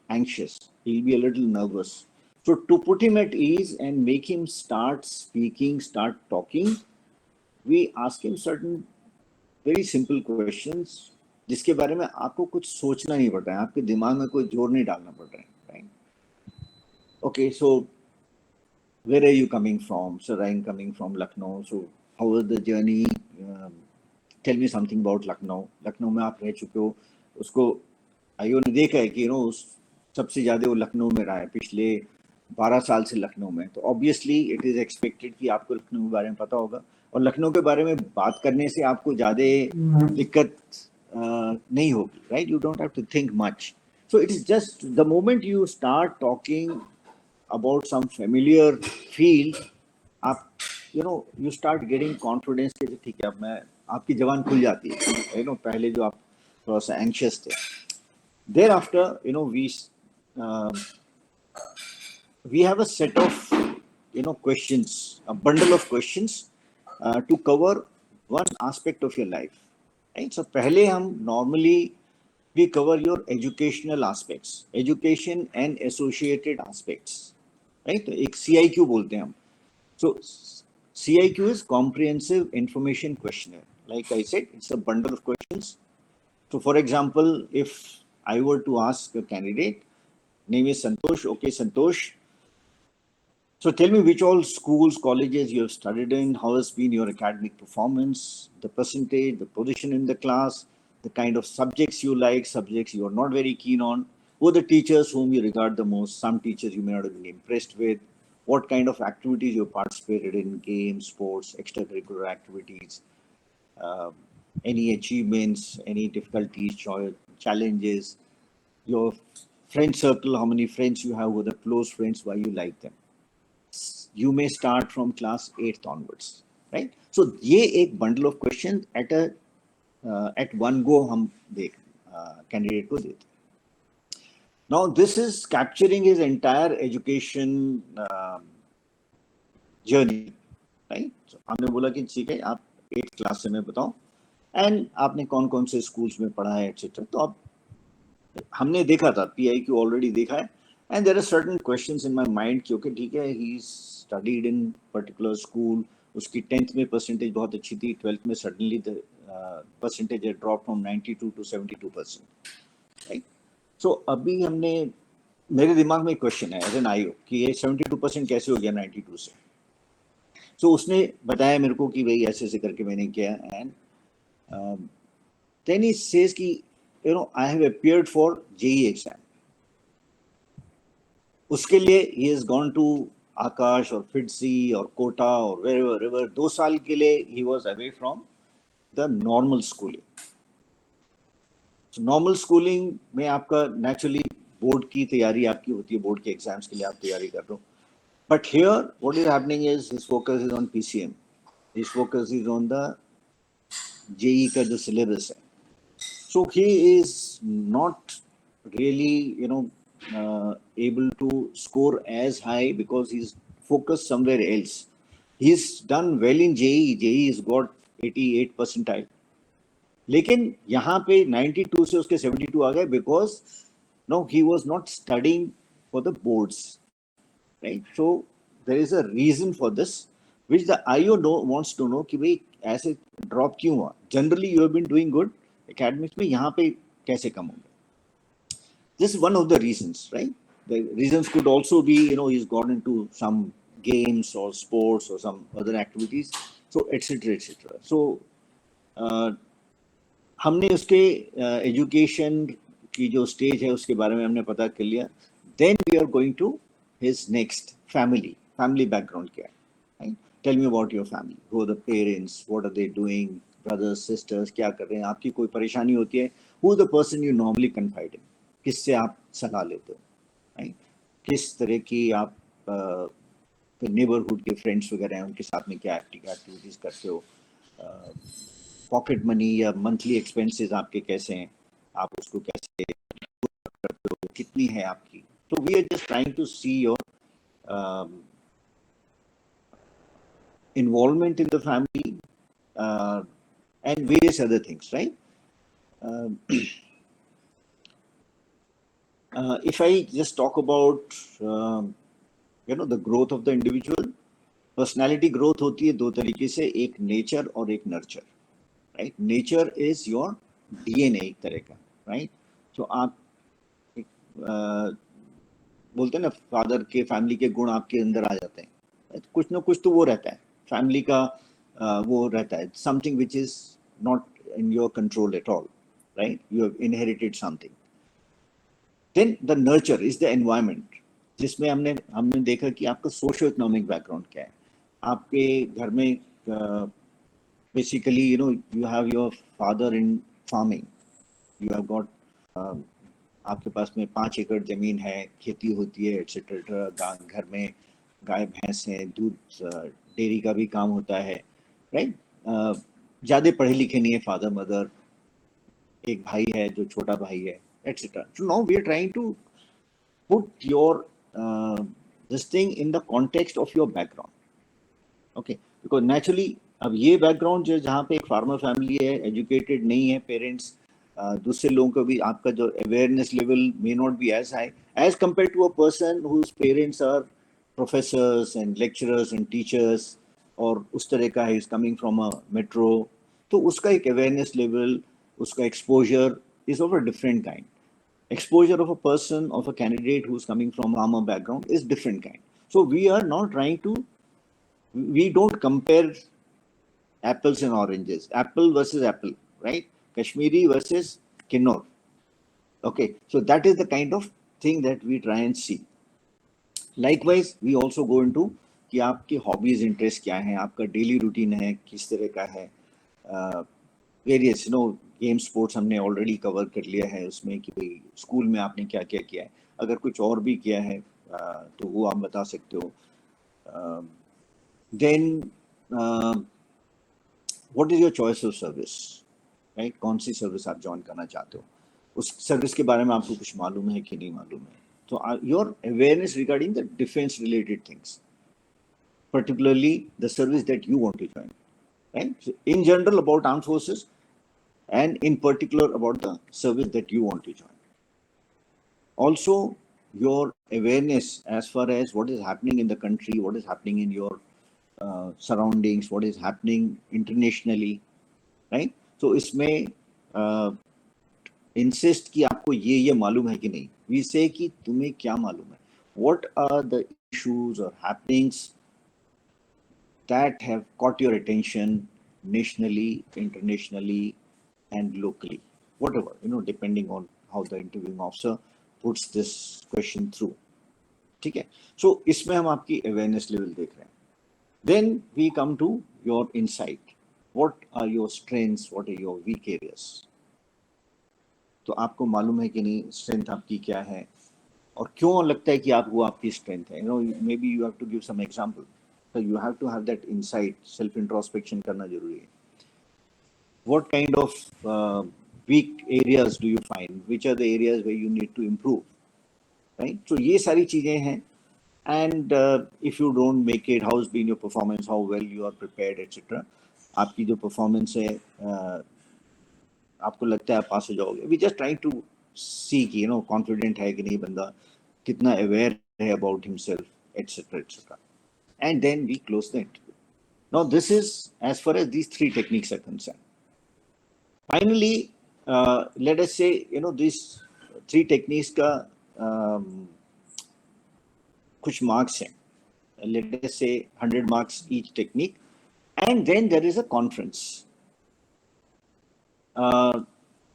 anxious. He'll be a little nervous. So to put him at ease and make him start speaking, start talking, we ask him certain very simple questions जिसके बारे में आपको कुछ सोचना नहीं पड़ता है, आपके दिमाग में कोई जोर नहीं डालना पड़ रहा है, right? Okay, so where are you coming from? Sir, I am coming from Lucknow. So how was the journey? Tell me something about Lucknow. Lucknow में आप रह चुके हो, उसको आइयो ने देखा है कि सबसे ज़्यादा वो लखनऊ में रहा है पिछले 12 साल से लखनऊ में, तो ऑब्वियसली इट इज़ एक्सपेक्टेड कि आपको लखनऊ के बारे में पता होगा, और लखनऊ के बारे में बात करने से आपको ज़्यादा दिक्कत नहीं होगी, right? You don't have to think much. So it is just the moment you start talking about some familiar field, आप you start getting confidence कि ठीक है, अब मैं आपकी जबान खुल जाती है, पहले जो आप थोड़ा सा एंशियस थे. Thereafter, we have a set of questions, a bundle of questions to cover one aspect of your life, right? So पहले हम normally we cover your educational aspects, education and associated aspects, right? तो एक CIQ बोलते हैं हम. So CIQ is comprehensive information questionnaire. Like I said, it's a bundle of questions. So for example, if I were to ask a candidate, name is Santosh. Okay, Santosh. So tell me which all schools, colleges you have studied in, how has been your academic performance, the percentage, the position in the class, the kind of subjects you like, subjects you are not very keen on, who are the teachers whom you regard the most, some teachers you may not have been impressed with, what kind of activities you participated in, games, sports, extracurricular activities, any achievements, any difficulties, challenges, your friend circle, how many friends you have, who are the close friends, why you like them. you may start from class 8th onwards, right? So ये एक bundle of questions at one go हम देख candidate को देते. Now this is capturing his entire education journey, right? So हमने बोला कि ठीक है, आप 8th क्लास से मैं बताऊं, एंड आपने कौन कौन से स्कूल्स में पढ़ा है एटसेट्रा. तो अब हमने देखा था, PIQ ऑलरेडी देखा है, and there are certain questions in my mind कि ओके ठीक है, he studied in particular school, उसकी 10th में परसेंटेज बहुत अच्छी थी, 12th में suddenly the percentage drop from 92 to 72%, right? So अभी हमने, मेरे दिमाग में क्वेश्चन है एज एन आईओ कि ये 72% कैसे हो गया 92 से. सो उसने बताया मेरे को कि भाई ऐसे ऐसे करके मैंने किया, एंड देन ही सेज कि you know, I have appeared for JEE exam. उसके लिए he has gone to Akash or FITCI or Kota or wherever. 2 साल के लिए he was away from the normal schooling. So normal schooling में आपका naturally board की तैयारी आपकी होती है, बोर्ड के एग्जाम्स के लिए आप तैयारी कर रहे हो. But here what is happening is his focus is on PCM. His focus is on the JEE का जो syllabus है. So he is not really, able to score as high because he's focused somewhere else. He's done well in JEE. JEE has got 88 percentile. लेकिन यहाँ पे 92 से उसके 72 आ गए because no, he was not studying for the boards, right? So there is a reason for this, which the IO wants to know कि भाई ऐसे drop क्यों हुआ? Generally you have been doing good academics में, यहाँ पे कैसे कम हो गया? This is one of the reasons, right? The reasons could also be, he's gone into some games or sports or some other activities, so etc. etc. So हमने उसके education की जो स्टेज है उसके बारे में हमने पता कर लिया. Then we are going to his next family background क्या है, right? Tell me about your family. Who are the parents? What are they doing? Brothers, sisters, क्या कर रहे हैं? आपकी कोई परेशानी होती है, who is the person you normally confide in? किससे आप सलाह लेते हो, right? किस तरह की आप नेबरहुड के फ्रेंड्स वगैरह हैं, उनके साथ में क्या एक्टिविटीज करते हो? पॉकेट मनी या मंथली एक्सपेंसेस आपके कैसे हैं, आप उसको कैसे करते हो, कितनी है आपकी? तो we are just trying to see your involvement in the family and various other things, right? If I just talk about the growth of the individual, personality growth होती है 2 तरीके से, एक nature और एक nurture, right? Nature is your DNA एक तरह का, right? So आप बोलते हैं ना, फादर के फैमिली के गुण आपके अंदर आ जाते हैं, कुछ ना कुछ तो वो रहता है, फैमिली का वो रहता है, something which is not in your control at all, right? You have inherited something. Then the nurture is the environment, जिसमें हमने देखा कि आपका सोशो इकोनॉमिक बैकग्राउंड क्या है. आपके घर में basically you have your father in farming, you have got आपके पास में 5 एकड़ जमीन है, खेती होती है एटसेट्रा, घर में गाय भैंस है, दूध डेयरी का भी काम होता है, राइट? ज़्यादा पढ़े लिखे नहीं है फादर मदर, एक भाई है जो छोटा भाई है, etcetera. So now we are trying to put your this thing in the context of your background, okay? Because naturally अब ये बैकग्राउंड जो जहाँ पे एक फार्मर फैमिली है, एजुकेटेड नहीं है पेरेंट्स, दूसरे लोगों को भी आपका जो awareness level may not be as high as compare to a person whose parents are professors and lecturers and teachers, और उस तरह का है, is coming from a metro, तो उसका एक awareness level, उसका exposure is of a different kind. Exposure of a person, of a candidate who's coming from farmer background is different kind. So we are not trying to, we don't compare apples and oranges, apple versus apple, right? Kashmiri versus Kinnor. Okay, so that is the kind of thing that we try and see. Likewise, we also go into कि आपकी hobbies interest क्या है, आपका daily routine है किस तरह का है, वेरियस गेम स्पोर्ट्स हमने ऑलरेडी कवर कर लिया है उसमें कि भाई स्कूल में आपने क्या क्या किया है, अगर कुछ और भी किया है तो वो आप बता सकते हो. Then what is your choice of service, right? कौन सी सर्विस आप ज्वाइन करना चाहते हो, उस सर्विस के बारे में आपको कुछ मालूम है कि नहीं मालूम है. तो your awareness regarding the defense related things, particularly the service that you want to join, right? So in general about armed forces, and in particular about the service that you want to join. Also your awareness as far as what is happening in the country, what is happening in your surroundings, what is happening internationally, right? So इसमें insist कि आपको ये मालूम है कि नहीं. We say कि तुम्हें क्या मालूम है. What are the issues or happenings that have caught your attention nationally, internationally, and locally, whatever, depending on how the interviewing officer puts this question through. ठीक है. So इसमें हम आपकी awareness level देख रहे हैं. Then we come to your insight. What are your strengths? What are your weak areas? तो आपको मालूम है कि नहीं स्ट्रेंथ आपकी क्या है और क्यों लगता है कि वो आपकी स्ट्रेंथ है. maybe you have to give some example. So you have to have that insight, self introspection करना जरूरी है. What kind of weak areas do you find? Which are the areas where you need to improve, right? So ये सारी चीजें हैं. And if you don't make it, how's been your performance, how well you are prepared, etc. आपकी जो performance है आपको लगता है आप पास हो जाओगे. We just trying to see कि confident है कि नहीं बंदा, कितना aware है about himself, etc. etc. And then we close the interview. Now this is as far as these three techniques are concerned. Finally, let us say these three techniques का कुछ marks हैं. Let us say 100 marks each technique, and then there is a conference.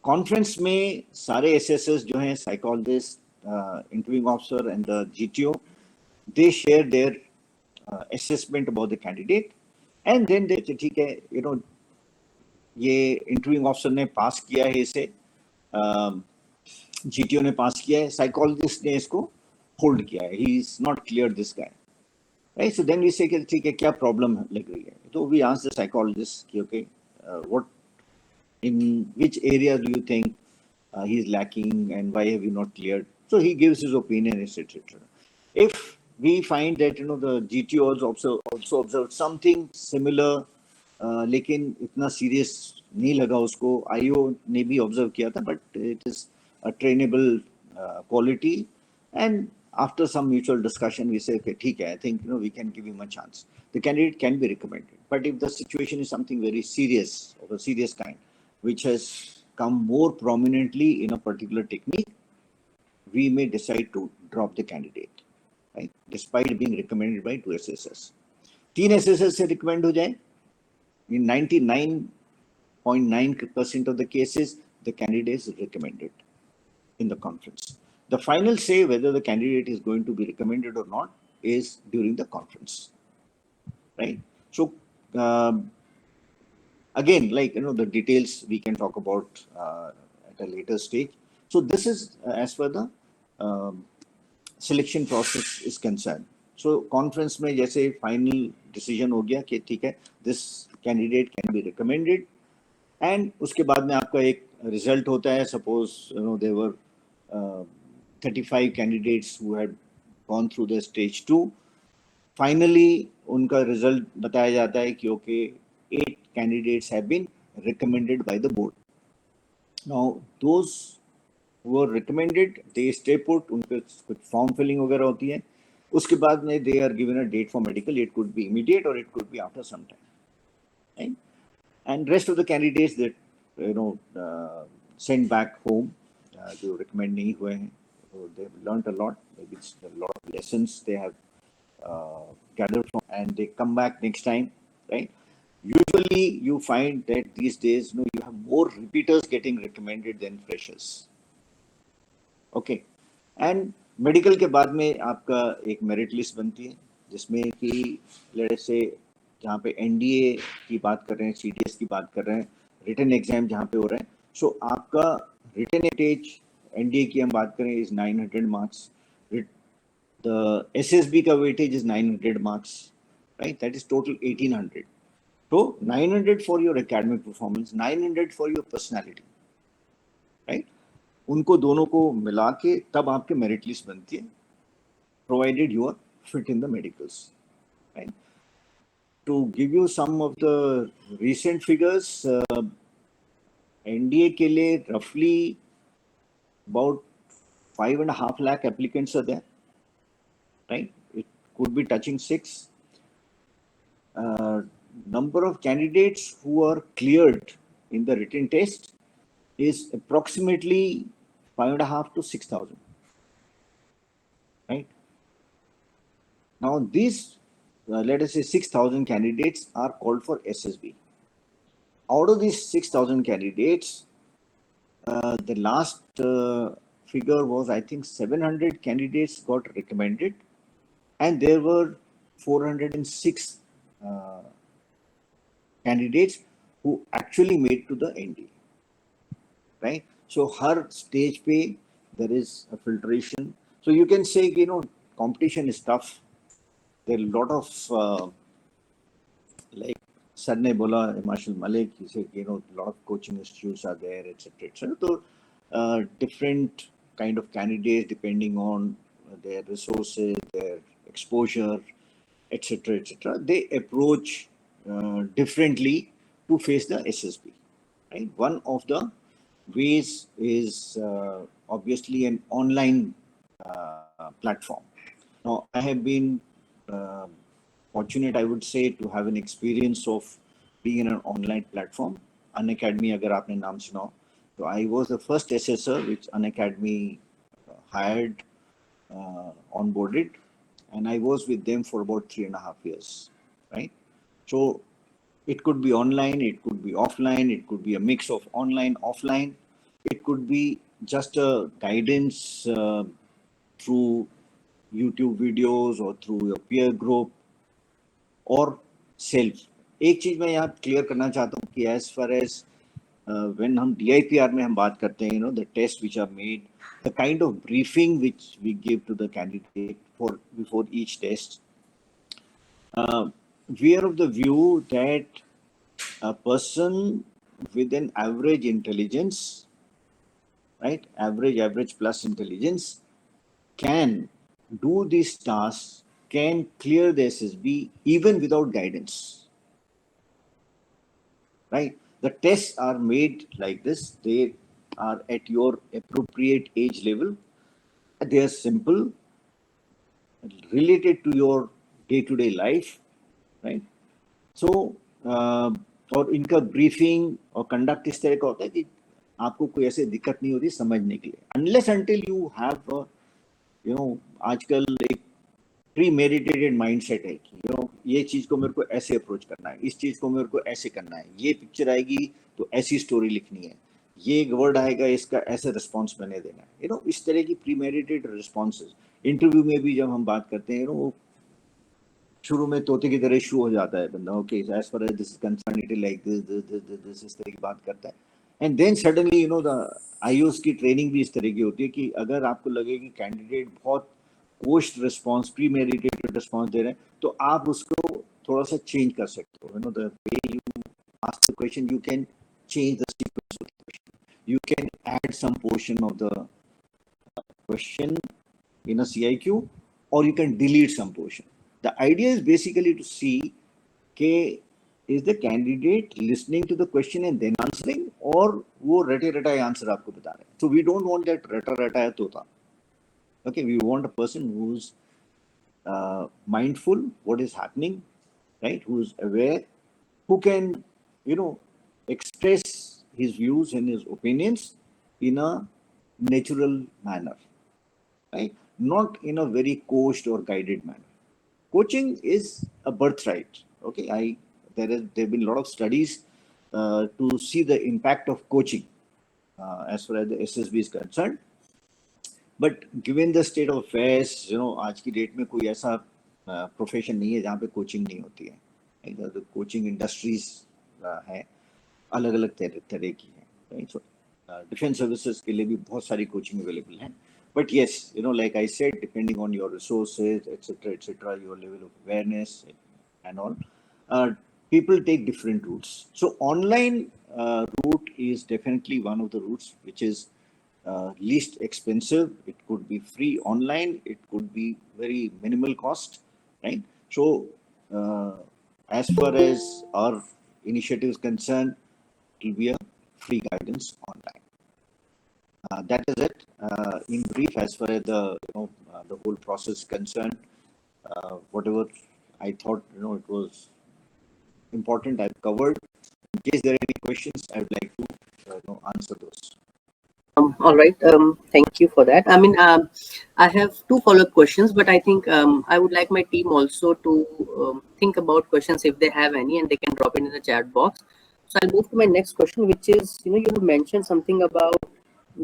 Conference में सारे assessors जो हैं, psychologist, interviewing officer and the GTO, they share their assessment about the candidate, and then they ठीक है ये interviewing officer ने पास किया है, इसे जीटीओ ने पास किया है, साइकोलॉजिस्ट ने इसको होल्ड किया है, he is not clear this guy, right? So then we say ठीक है क्या प्रॉब्लम लग रही है. तो वी आस्क द साइकोलॉजिस्ट कि okay what in which area do you think he is lacking and why have you not cleared. So he gives his opinion etcetera. If we find that the GTO also observed something similar, लेकिन इतना serious नहीं लगा उसको, IO ने भी observe किया था, but it is a trainable quality, and after some mutual discussion we say ठीक है, I think we can give him a chance, the candidate can be recommended. But if the situation is something very serious of a serious kind which has come more prominently in a particular technique, we may decide to drop the candidate, right, despite being recommended by 2 SSS. 3 SSS से recommend हो जाए, in 99.9% of the cases, the candidate is recommended in the conference. The final say whether the candidate is going to be recommended or not is during the conference, right? So again, like the details we can talk about at a later stage. So this is as per the selection process is concerned. So conference में जैसे final decision हो गया कि ठीक है, this candidate can be recommended, and उसके बाद में आपका एक result होता है. Suppose there were 35 candidates who had gone through the stage 2. Finally उनका result बताया जाता है कि okay, 8 candidates have been recommended by the board. Now those who were recommended, they stay put, उनके कुछ form filling वगैरह होती है. उसके बाद में they are given a date for medical. It could be immediate or it could be after some time, right? And rest of the candidates that sent back home, जो recommend नहीं हुए हैं, so they have learnt a lot. Maybe it's a lot of lessons they have gathered from, and they come back next time, right? Usually you find that these days you have more repeaters getting recommended than freshers. Okay, and medical के बाद में आपका एक merit list बनती है, जिसमें कि let's say जहाँ पे एनडीए की बात कर रहे हैं, सीडीएस की बात कर रहे हैं, रिटन एग्जाम जहाँ पे हो रहे हैं, सो आपका रिटन एटेज एनडीए की हम बात करें इज 900 मार्क्स, The SSB का weightage is 900 marks, right? That is total 1800. So 900 for your academic performance, 900 for your personality, right? उनको दोनों को मिला के तब आपके मेरिट लिस्ट बनती है, provided you are fit in the medicals, right? To give you some of the recent figures, NDA के लिए roughly about 5.5 lakh applicants are there, right? It could be touching 6. Number of candidates who are cleared in the written test is approximately 5.5 to 6,000, right? Now these, let us say 6,000 candidates are called for SSB. Out of these 6,000 candidates, the last figure was, I think, 700 candidates got recommended, and there were 406 candidates who actually made to the NDA, right? So her stage pay, there is a filtration. So you can say, competition is tough. There are a lot of, like Sir ne bola, Marshal Malik, he said, a lot of coaching institutes are there, etc., etc. So different kind of candidates depending on their resources, their exposure, etc., etc. They approach differently to face the SSB. Right? One of the ways is obviously an online platform. Now, I have been fortunate, I would say, to have an experience of being in an online platform. Unacademy, agar aapne naam suna ho. So I was the first assessor which Unacademy hired, onboarded, and I was with them for about 3.5 years, right? So it could be online, it could be offline, it could be a mix of online, offline. It could be just a guidance through YouTube videos or through your peer group or self. एक चीज मैं यहाँ clear करना चाहता हूँ कि as far as when हम DIPR में हम बात करते हैं, the tests which are made, the kind of briefing which we give to the candidate for before each test, we are of the view that a person with an average intelligence, right, average plus intelligence, can do these tasks, can clear the SSB even without guidance, right? The tests are made like this. They are at your appropriate age level. They are simple, related to your day-to-day life, right? So, और इनका briefing और conduct इस तरह का होता है कि आपको कोई ऐसे दिक्कत नहीं होती समझने के लिए, अनलेस अंटिल यू हैव आजकल एक प्री मेडिटेटेड माइंडसेट है कि ये चीज को मेरे को ऐसे अप्रोच करना है, इस चीज को मेरे को ऐसे करना है, ये पिक्चर आएगी तो ऐसी स्टोरी लिखनी है, ये वर्ड आएगा इसका ऐसे रिस्पॉन्स मैंने देना है, इस तरह की प्री मेडिटेटेड रिस्पॉन्सेज। इंटरव्यू में भी जब हम बात करते हैं, वो शुरू में तोते की तरह शू हो जाता है बंदा, okay as far as this is concern it is like this इस तरह की बात करता है, and then suddenly the IOS की ट्रेनिंग भी इस तरह की होती है कि अगर आपको लगे कि कैंडिडेट बहुत post response, premeditated response दे रहे हैं, तो आप उसको थोड़ा सा चेंज कर सकते हो, the way you ask the question, you can change the sequence of the question, you can add some portion of the question in a CIQ, or you can delete some portion. The idea is basically to see, is the candidate listening to the question and then answering, or वो रटे रटाए answer आपको बता रहे हैं. So we don't want that रटा रटाया तोता. Okay, we want a person who's mindful what is happening, right? Who's aware, who can, express his views and his opinions in a natural manner, right? Not in a very coached or guided manner. Coaching is a birthright. Okay, there have been a lot of studies to see the impact of coaching as far as the SSB is concerned. But given the state of affairs, आज की date में कोई ऐसा profession नहीं है जहाँ पे coaching नहीं होती है. The coaching industries है, अलग अलग तरह की है. So डिफेंस सर्विसेज के लिए भी बहुत सारी कोचिंग अवेलेबल है. But yes, like I said, depending on your resources, etc., your level of awareness and all, uh, people take different routes. So online route is definitely one of the routes which is least expensive. It could be free online. It could be very minimal cost, right? So uh, as far as our initiative is concerned, it will be a free guidance online. That is it. In brief, as far as the whole process is concerned, whatever I thought it was important, I've covered. In case there are any questions, I would like to answer those. All right. Thank you for that. I mean, I have two follow-up questions, but I think I would like my team also to think about questions if they have any, and they can drop it in the chat box. So I'll move to my next question, which is, you mentioned something about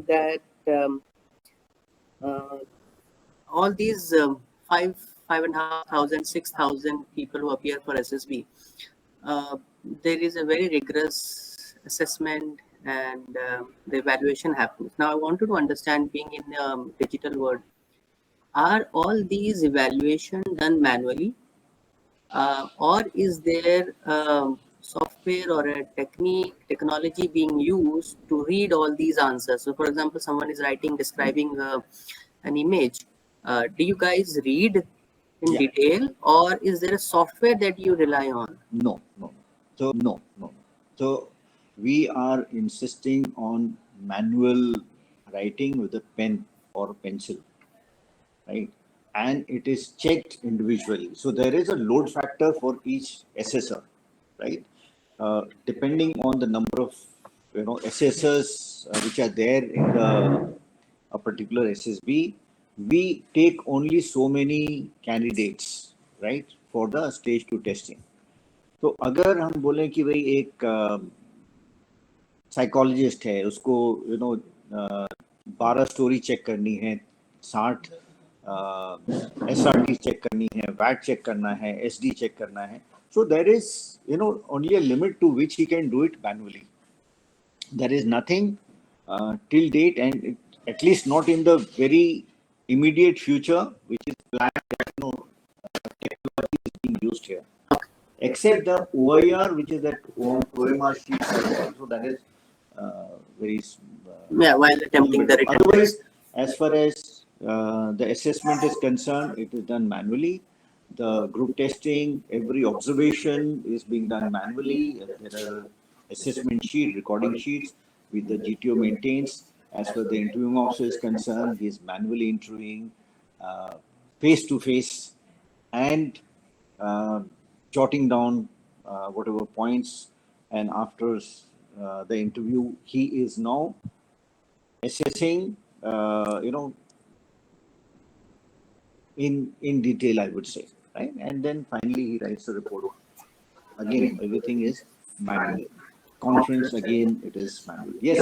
that uh, all these 5,500, 6,000 people who appear for SSB. Uh, there is a very rigorous assessment and the evaluation happens. Now, I wanted to understand, being in the digital world, are all these evaluation done manually, or is there software or a technology being used to read all these answers? So, for example, someone is describing an image. Do you guys read in Yeah. detail, or is there a software that you rely on? No. So we are insisting on manual writing with a pen or pencil, right? And it is checked individually. So there is a load factor for each assessor, right? Depending on the number of assessors which are there in a particular SSB, we take only so many candidates, right, for the stage 2 testing. तो अगर हम बोलें कि भाई एक psychologist है, उसको 12 story check करनी है, 60 SRT चेक करनी है, वैट चेक करना है, SD चेक करना है, so there is only a limit to which he can do it manually. There is nothing till date, and at least not in the very immediate future, which is planned that technology is being used here. Except the OIR, which is that OMR sheet, so that is very. While attempting the written. Otherwise, as far as the assessment is concerned, it is done manually. The group testing, every observation is being done manually. There are assessment sheet, recording sheets with the GTO maintains. As far as the interviewing officer is concerned, he is manually interviewing face to face and jotting down whatever points, and after the interview, he is now assessing, in detail, I would say, right? And then finally he writes the report. Again, everything is manual. Conference, again, it is manual. Yes,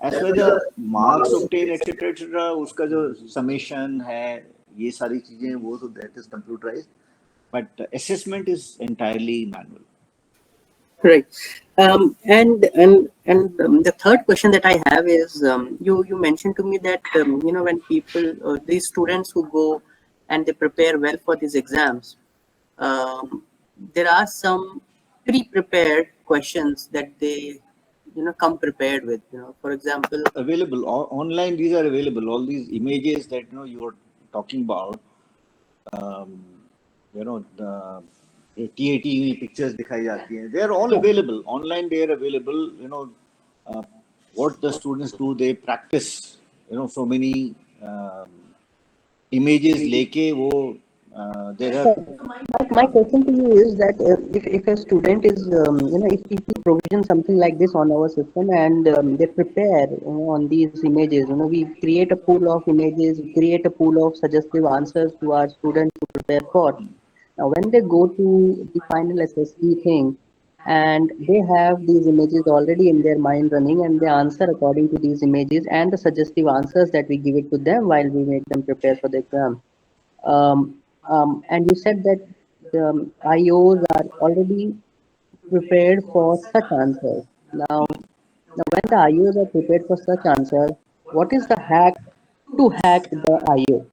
as per the marks obtained, etc., उसका जो summation है, ये सारी चीजें वो तो that is computerized, but assessment is entirely manual. Right. And the third question that I have is, you mentioned to me that when people, these students who go and they prepare well for these exams, there are some pre-prepared questions that they come prepared with. For example, available online. These are available. All these images that you are talking about. The TAT pictures दिखाई जाती हैं. They are all available online. They are available. What the students do, they practice. So many images लेके वो there are. My question to you is that if a student is, if we provision something like this on our system and they prepare on these images, we create a pool of images, create a pool of suggestive answers to our students to prepare for. Now, when they go to the final SSB thing and they have these images already in their mind running and they answer according to these images and the suggestive answers that we give it to them while we make them prepare for the exam. And you said that the IOs are already prepared for such answers. Now when the IOs are prepared for such answers, what is the hack to hack the IO?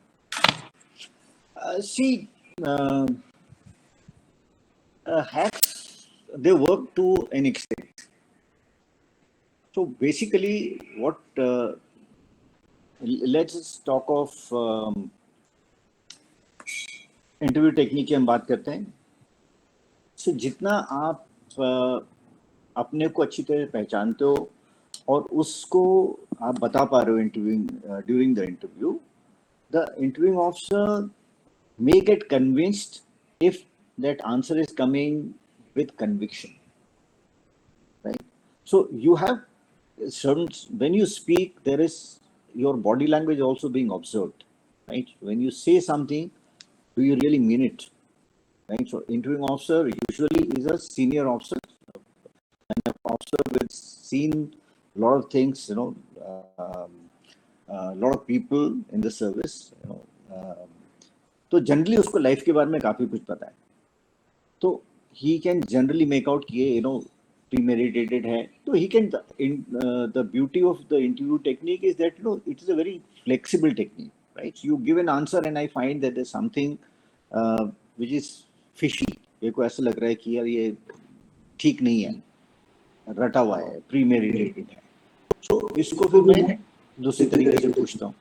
See, hacks, they work to an extent. So basically, what let's talk of interview technique की हम बात करते हैं. सो जितना आप अपने को अच्छी तरह पहचानते हो और उसको आप बता पा रहे हो interview during the interviewing officer may get convinced if that answer is coming with conviction, right? So you have certain, when you speak, there is your body language also being observed, right? When you say something, do you really mean it, right? So interviewing officer usually is a senior officer, and an officer with seen a lot of things, a lot of people in the service, तो generally उसको life के बारे में काफी कुछ पता है. तो he can generally make out कि ये premeditated है. तो he can, the beauty of the interview technique is that it is a very flexible technique, right? So you give an answer and I find that there's something which is fishy. मेरे को ऐसा लग रहा है कि यार ये ठीक नहीं है, रटा हुआ है, premeditated है. So इसको फिर मैं दूसरी तरीके से पूछता हूँ.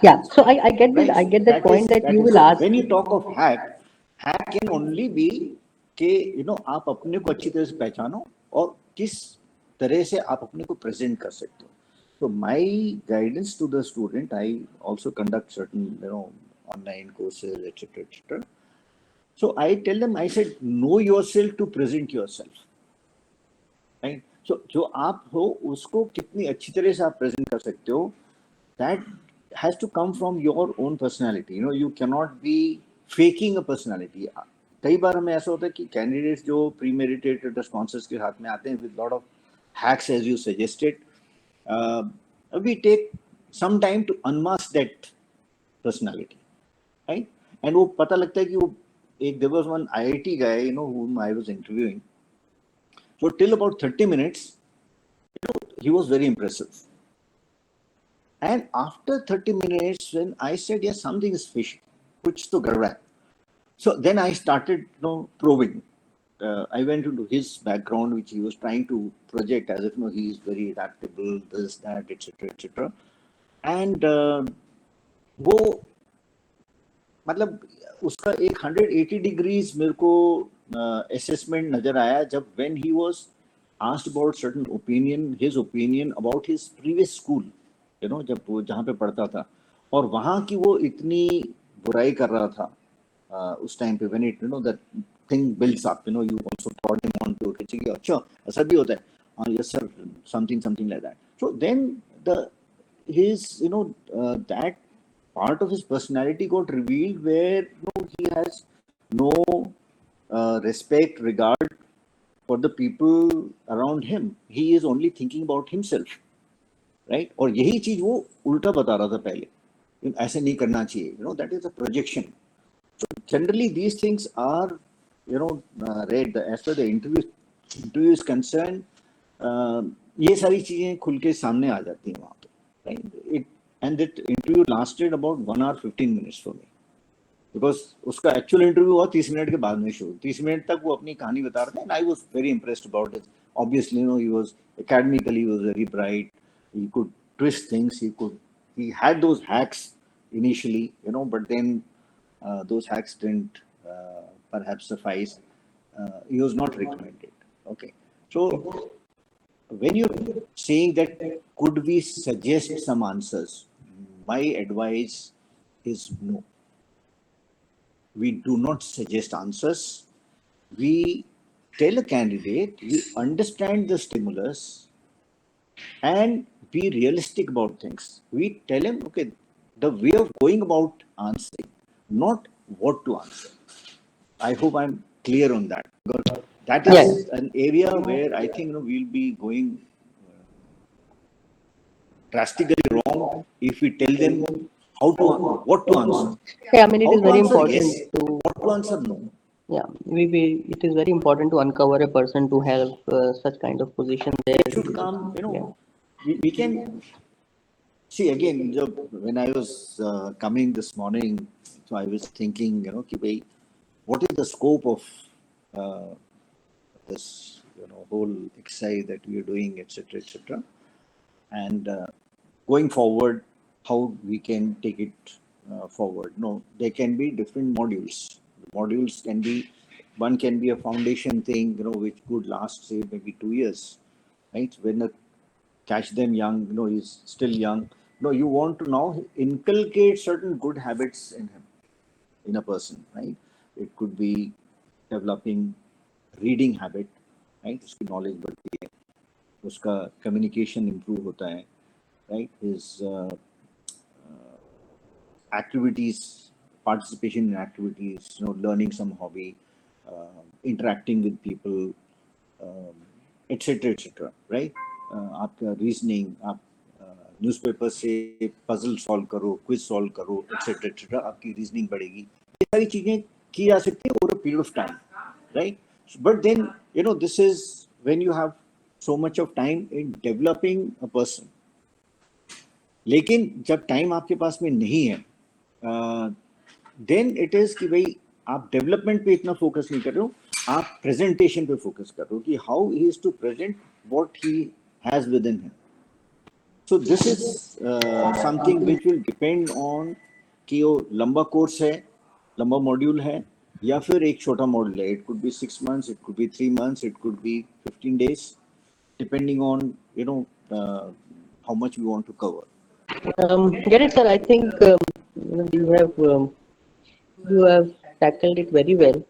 Yeah, so I get that, I get that point that you will ask. When you talk of hack can only be कि आप अपने को अच्छी तरह से पहचानो और किस तरह से आप अपने को प्रेजेंट कर सकते हो. So my guidance to the student, I also conduct certain online courses, etc. So I tell them, I said, know yourself to present yourself, right? So जो आप हो उसको कितनी अच्छी तरह से आप प्रेजेंट कर सकते हो, that has to come from your own personality. You cannot be faking a personality. कई बार हमें ऐसा होता है कि कैंडिडेट्स जो प्रीमेडिटेटेड रिस्पॉन्सेस के साथ में आते हैं with lot of hacks as you suggested, we take some time to unmask that personality, right? And वो पता लगता है कि वो there was one IIT guy whom I was interviewing. So till about 30 minutes, he was very impressive. And after 30 minutes, when I said, yes, something is fishy, kuch to garba hai. So then I started, probing. I went into his background, which he was trying to project as if, he is very adaptable, this, that, etc. And वो मतलब उसका एक 180 degrees मेरे को assessment नजर आया जब when he was asked about certain opinion, his opinion about his previous school. जब वो जहाँ पे पढ़ता था और वहाँ की वो इतनी बुराई कर रहा था उस टाइम पे, when it that thing builds up, you also brought him on to it. अच्छा ऐसा भी होता है, yes sir, something like that. So then his that part of his personality got revealed where he has no respect, regard for the people around him. He is only thinking about himself. Right? और यही चीज वो उल्टा बता रहा था पहले, ऐसे नहीं करना चाहिए. That is a projection. So generally these things are read as far the interview is concerned. ये सारी चीजें खुल के सामने आ जाती हैं वहाँ पे, right? And that interview lasted about 1 hour 15 minutes for me, because उसका actual interview हुआ 30 मिनट के बाद में शुरू. 30 मिनट तक वो अपनी कहानी बता रहा था, and I was very impressed about it. Obviously, he was academically, he was very bright. He could twist things. He had those hacks initially, but then those hacks didn't perhaps suffice. He was not recommended. Okay. So when you're saying that, could we suggest some answers? My advice is no. We do not suggest answers. We tell a candidate, we understand the stimulus and be realistic about things. We tell him, okay, the way of going about answering, not what to answer. I hope I'm clear on that, because that is an area where I think we'll be going drastically wrong if we tell them what to answer. Yeah, I mean, it is very answer, important yes. to. What to answer, no. Yeah, it is very important to uncover a person to have such kind of position there. It should come, we can See, again, when I was coming this morning, so I was thinking, कि भाई, what is the scope of uh, this, whole exercise that we are doing, etc., etc., and going forward, how we can take it forward. No, there can be different modules. Modules can be, one can be a foundation thing, which could last, say, maybe 2 years, right? When catch them young, he's still young. No, you want to now inculcate certain good habits in him, in a person, right? It could be developing reading habit, right? उसकी knowledge बढ़ती है, उसका communication improve होता है, right? His activities, participation in activities, learning some hobby, interacting with people, etc., etc., right? आपका reasoning, आप newspaper से puzzle solve करो, क्विज सॉल्व करो, etc., etc., आपकी रीजनिंग बढ़ेगी. ये सारी चीजें की जा सकती है over a period of time, right? But then this is when you have so much of time in developing a person. लेकिन जब टाइम आपके पास में नहीं है, देन इट इज कि भाई आप डेवलपमेंट पे इतना फोकस नहीं कर रहे हो, आप प्रेजेंटेशन पे फोकस कर रहे हो कि how he is to present what he has within him. So this is something which will depend on कि वो लंबा कोर्स है, लंबा मॉड्यूल है, या फिर एक छोटा मॉड्यूल है. It could be 6 months, it could be 3 months, it could be 15 days, depending on how much we want to cover. Get it, sir. I think you have tackled it very well,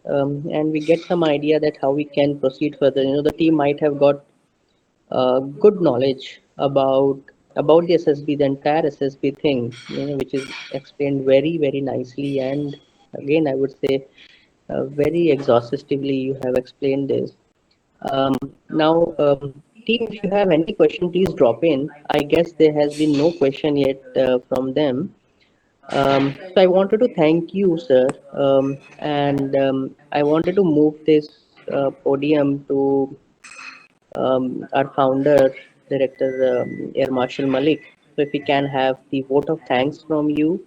and we get some idea that how we can proceed further. The team might have got good knowledge about the SSB, the entire SSB thing, which is explained very, very nicely, and again, I would say very exhaustively. You have explained this. Now, team, if you have any question, please drop in. I guess there has been no question yet from them. So I wanted to thank you, sir, and I wanted to move this podium to our founder, Director Air Marshal Malik. So if we can have the vote of thanks from you,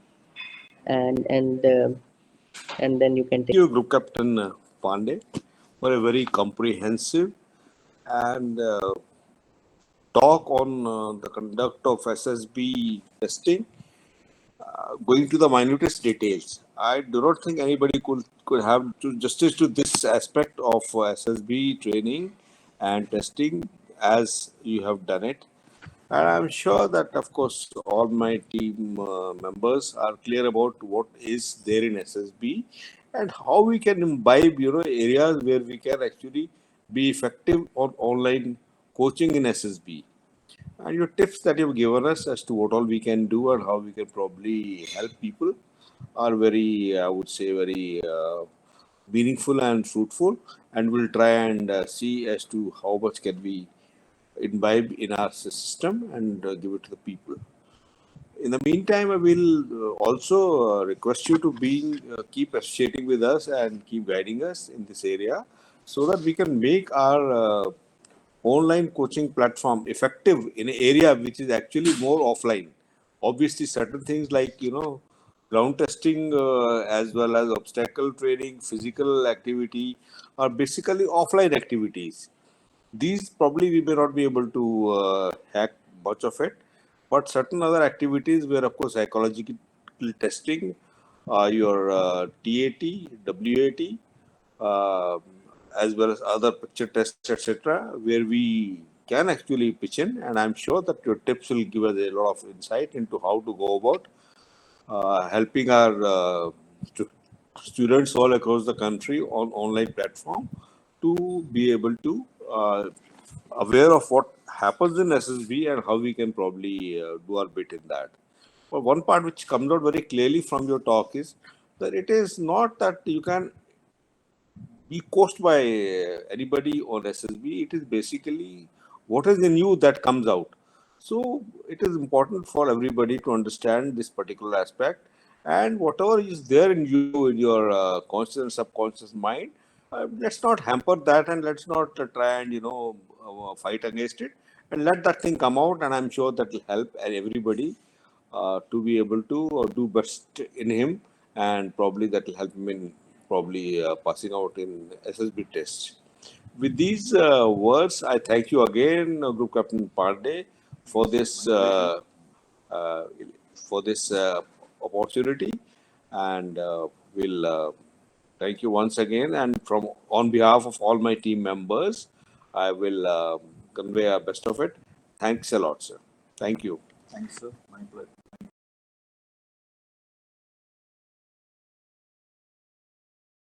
and then you can Thank take. you, Group Captain Pandey, for a very comprehensive and talk on the conduct of SSB testing, going to the minutest details. I do not think anybody could have justice to this aspect of SSB training and testing as you have done it. And I'm sure that, of course, all my team members are clear about what is there in SSB and how we can imbibe, areas where we can actually be effective on online coaching in SSB. And your tips that you've given us as to what all we can do and how we can probably help people are very, I would say, very meaningful and fruitful. And we'll try and see as to how much can we imbibe in our system and give it to the people. In the meantime, I will also request you to keep associating with us and keep guiding us in this area so that we can make our online coaching platform effective in an area which is actually more offline. Obviously, certain things like, ground testing as well as obstacle training, physical activity are basically offline activities. These probably we may not be able to hack much of it, but certain other activities where, of course, psychological testing, your TAT, WAT, uh, as well as other picture tests, etc., where we can actually pitch in. And I'm sure that your tips will give us a lot of insight into how to go about helping our students all across the country on online platform to be able to aware of what happens in SSB and how we can probably do our bit in that. But one part which comes out very clearly from your talk is that it is not that you can be coached by anybody on SSB. It is basically what is in you that comes out. So it is important for everybody to understand this particular aspect, and whatever is there in you, in your conscious and subconscious mind, let's not hamper that, and let's not try and fight against it, and let that thing come out. And I'm sure that will help everybody to be able to do best in him, and probably that will help him in probably passing out in SSB tests. With these words, I thank you again, Group Captain Pandey, for this uh, opportunity, and we'll thank you once again. And from on behalf of all my team members, I will convey our best of it. Thanks a lot, sir. Thank you. Thanks, sir. My pleasure.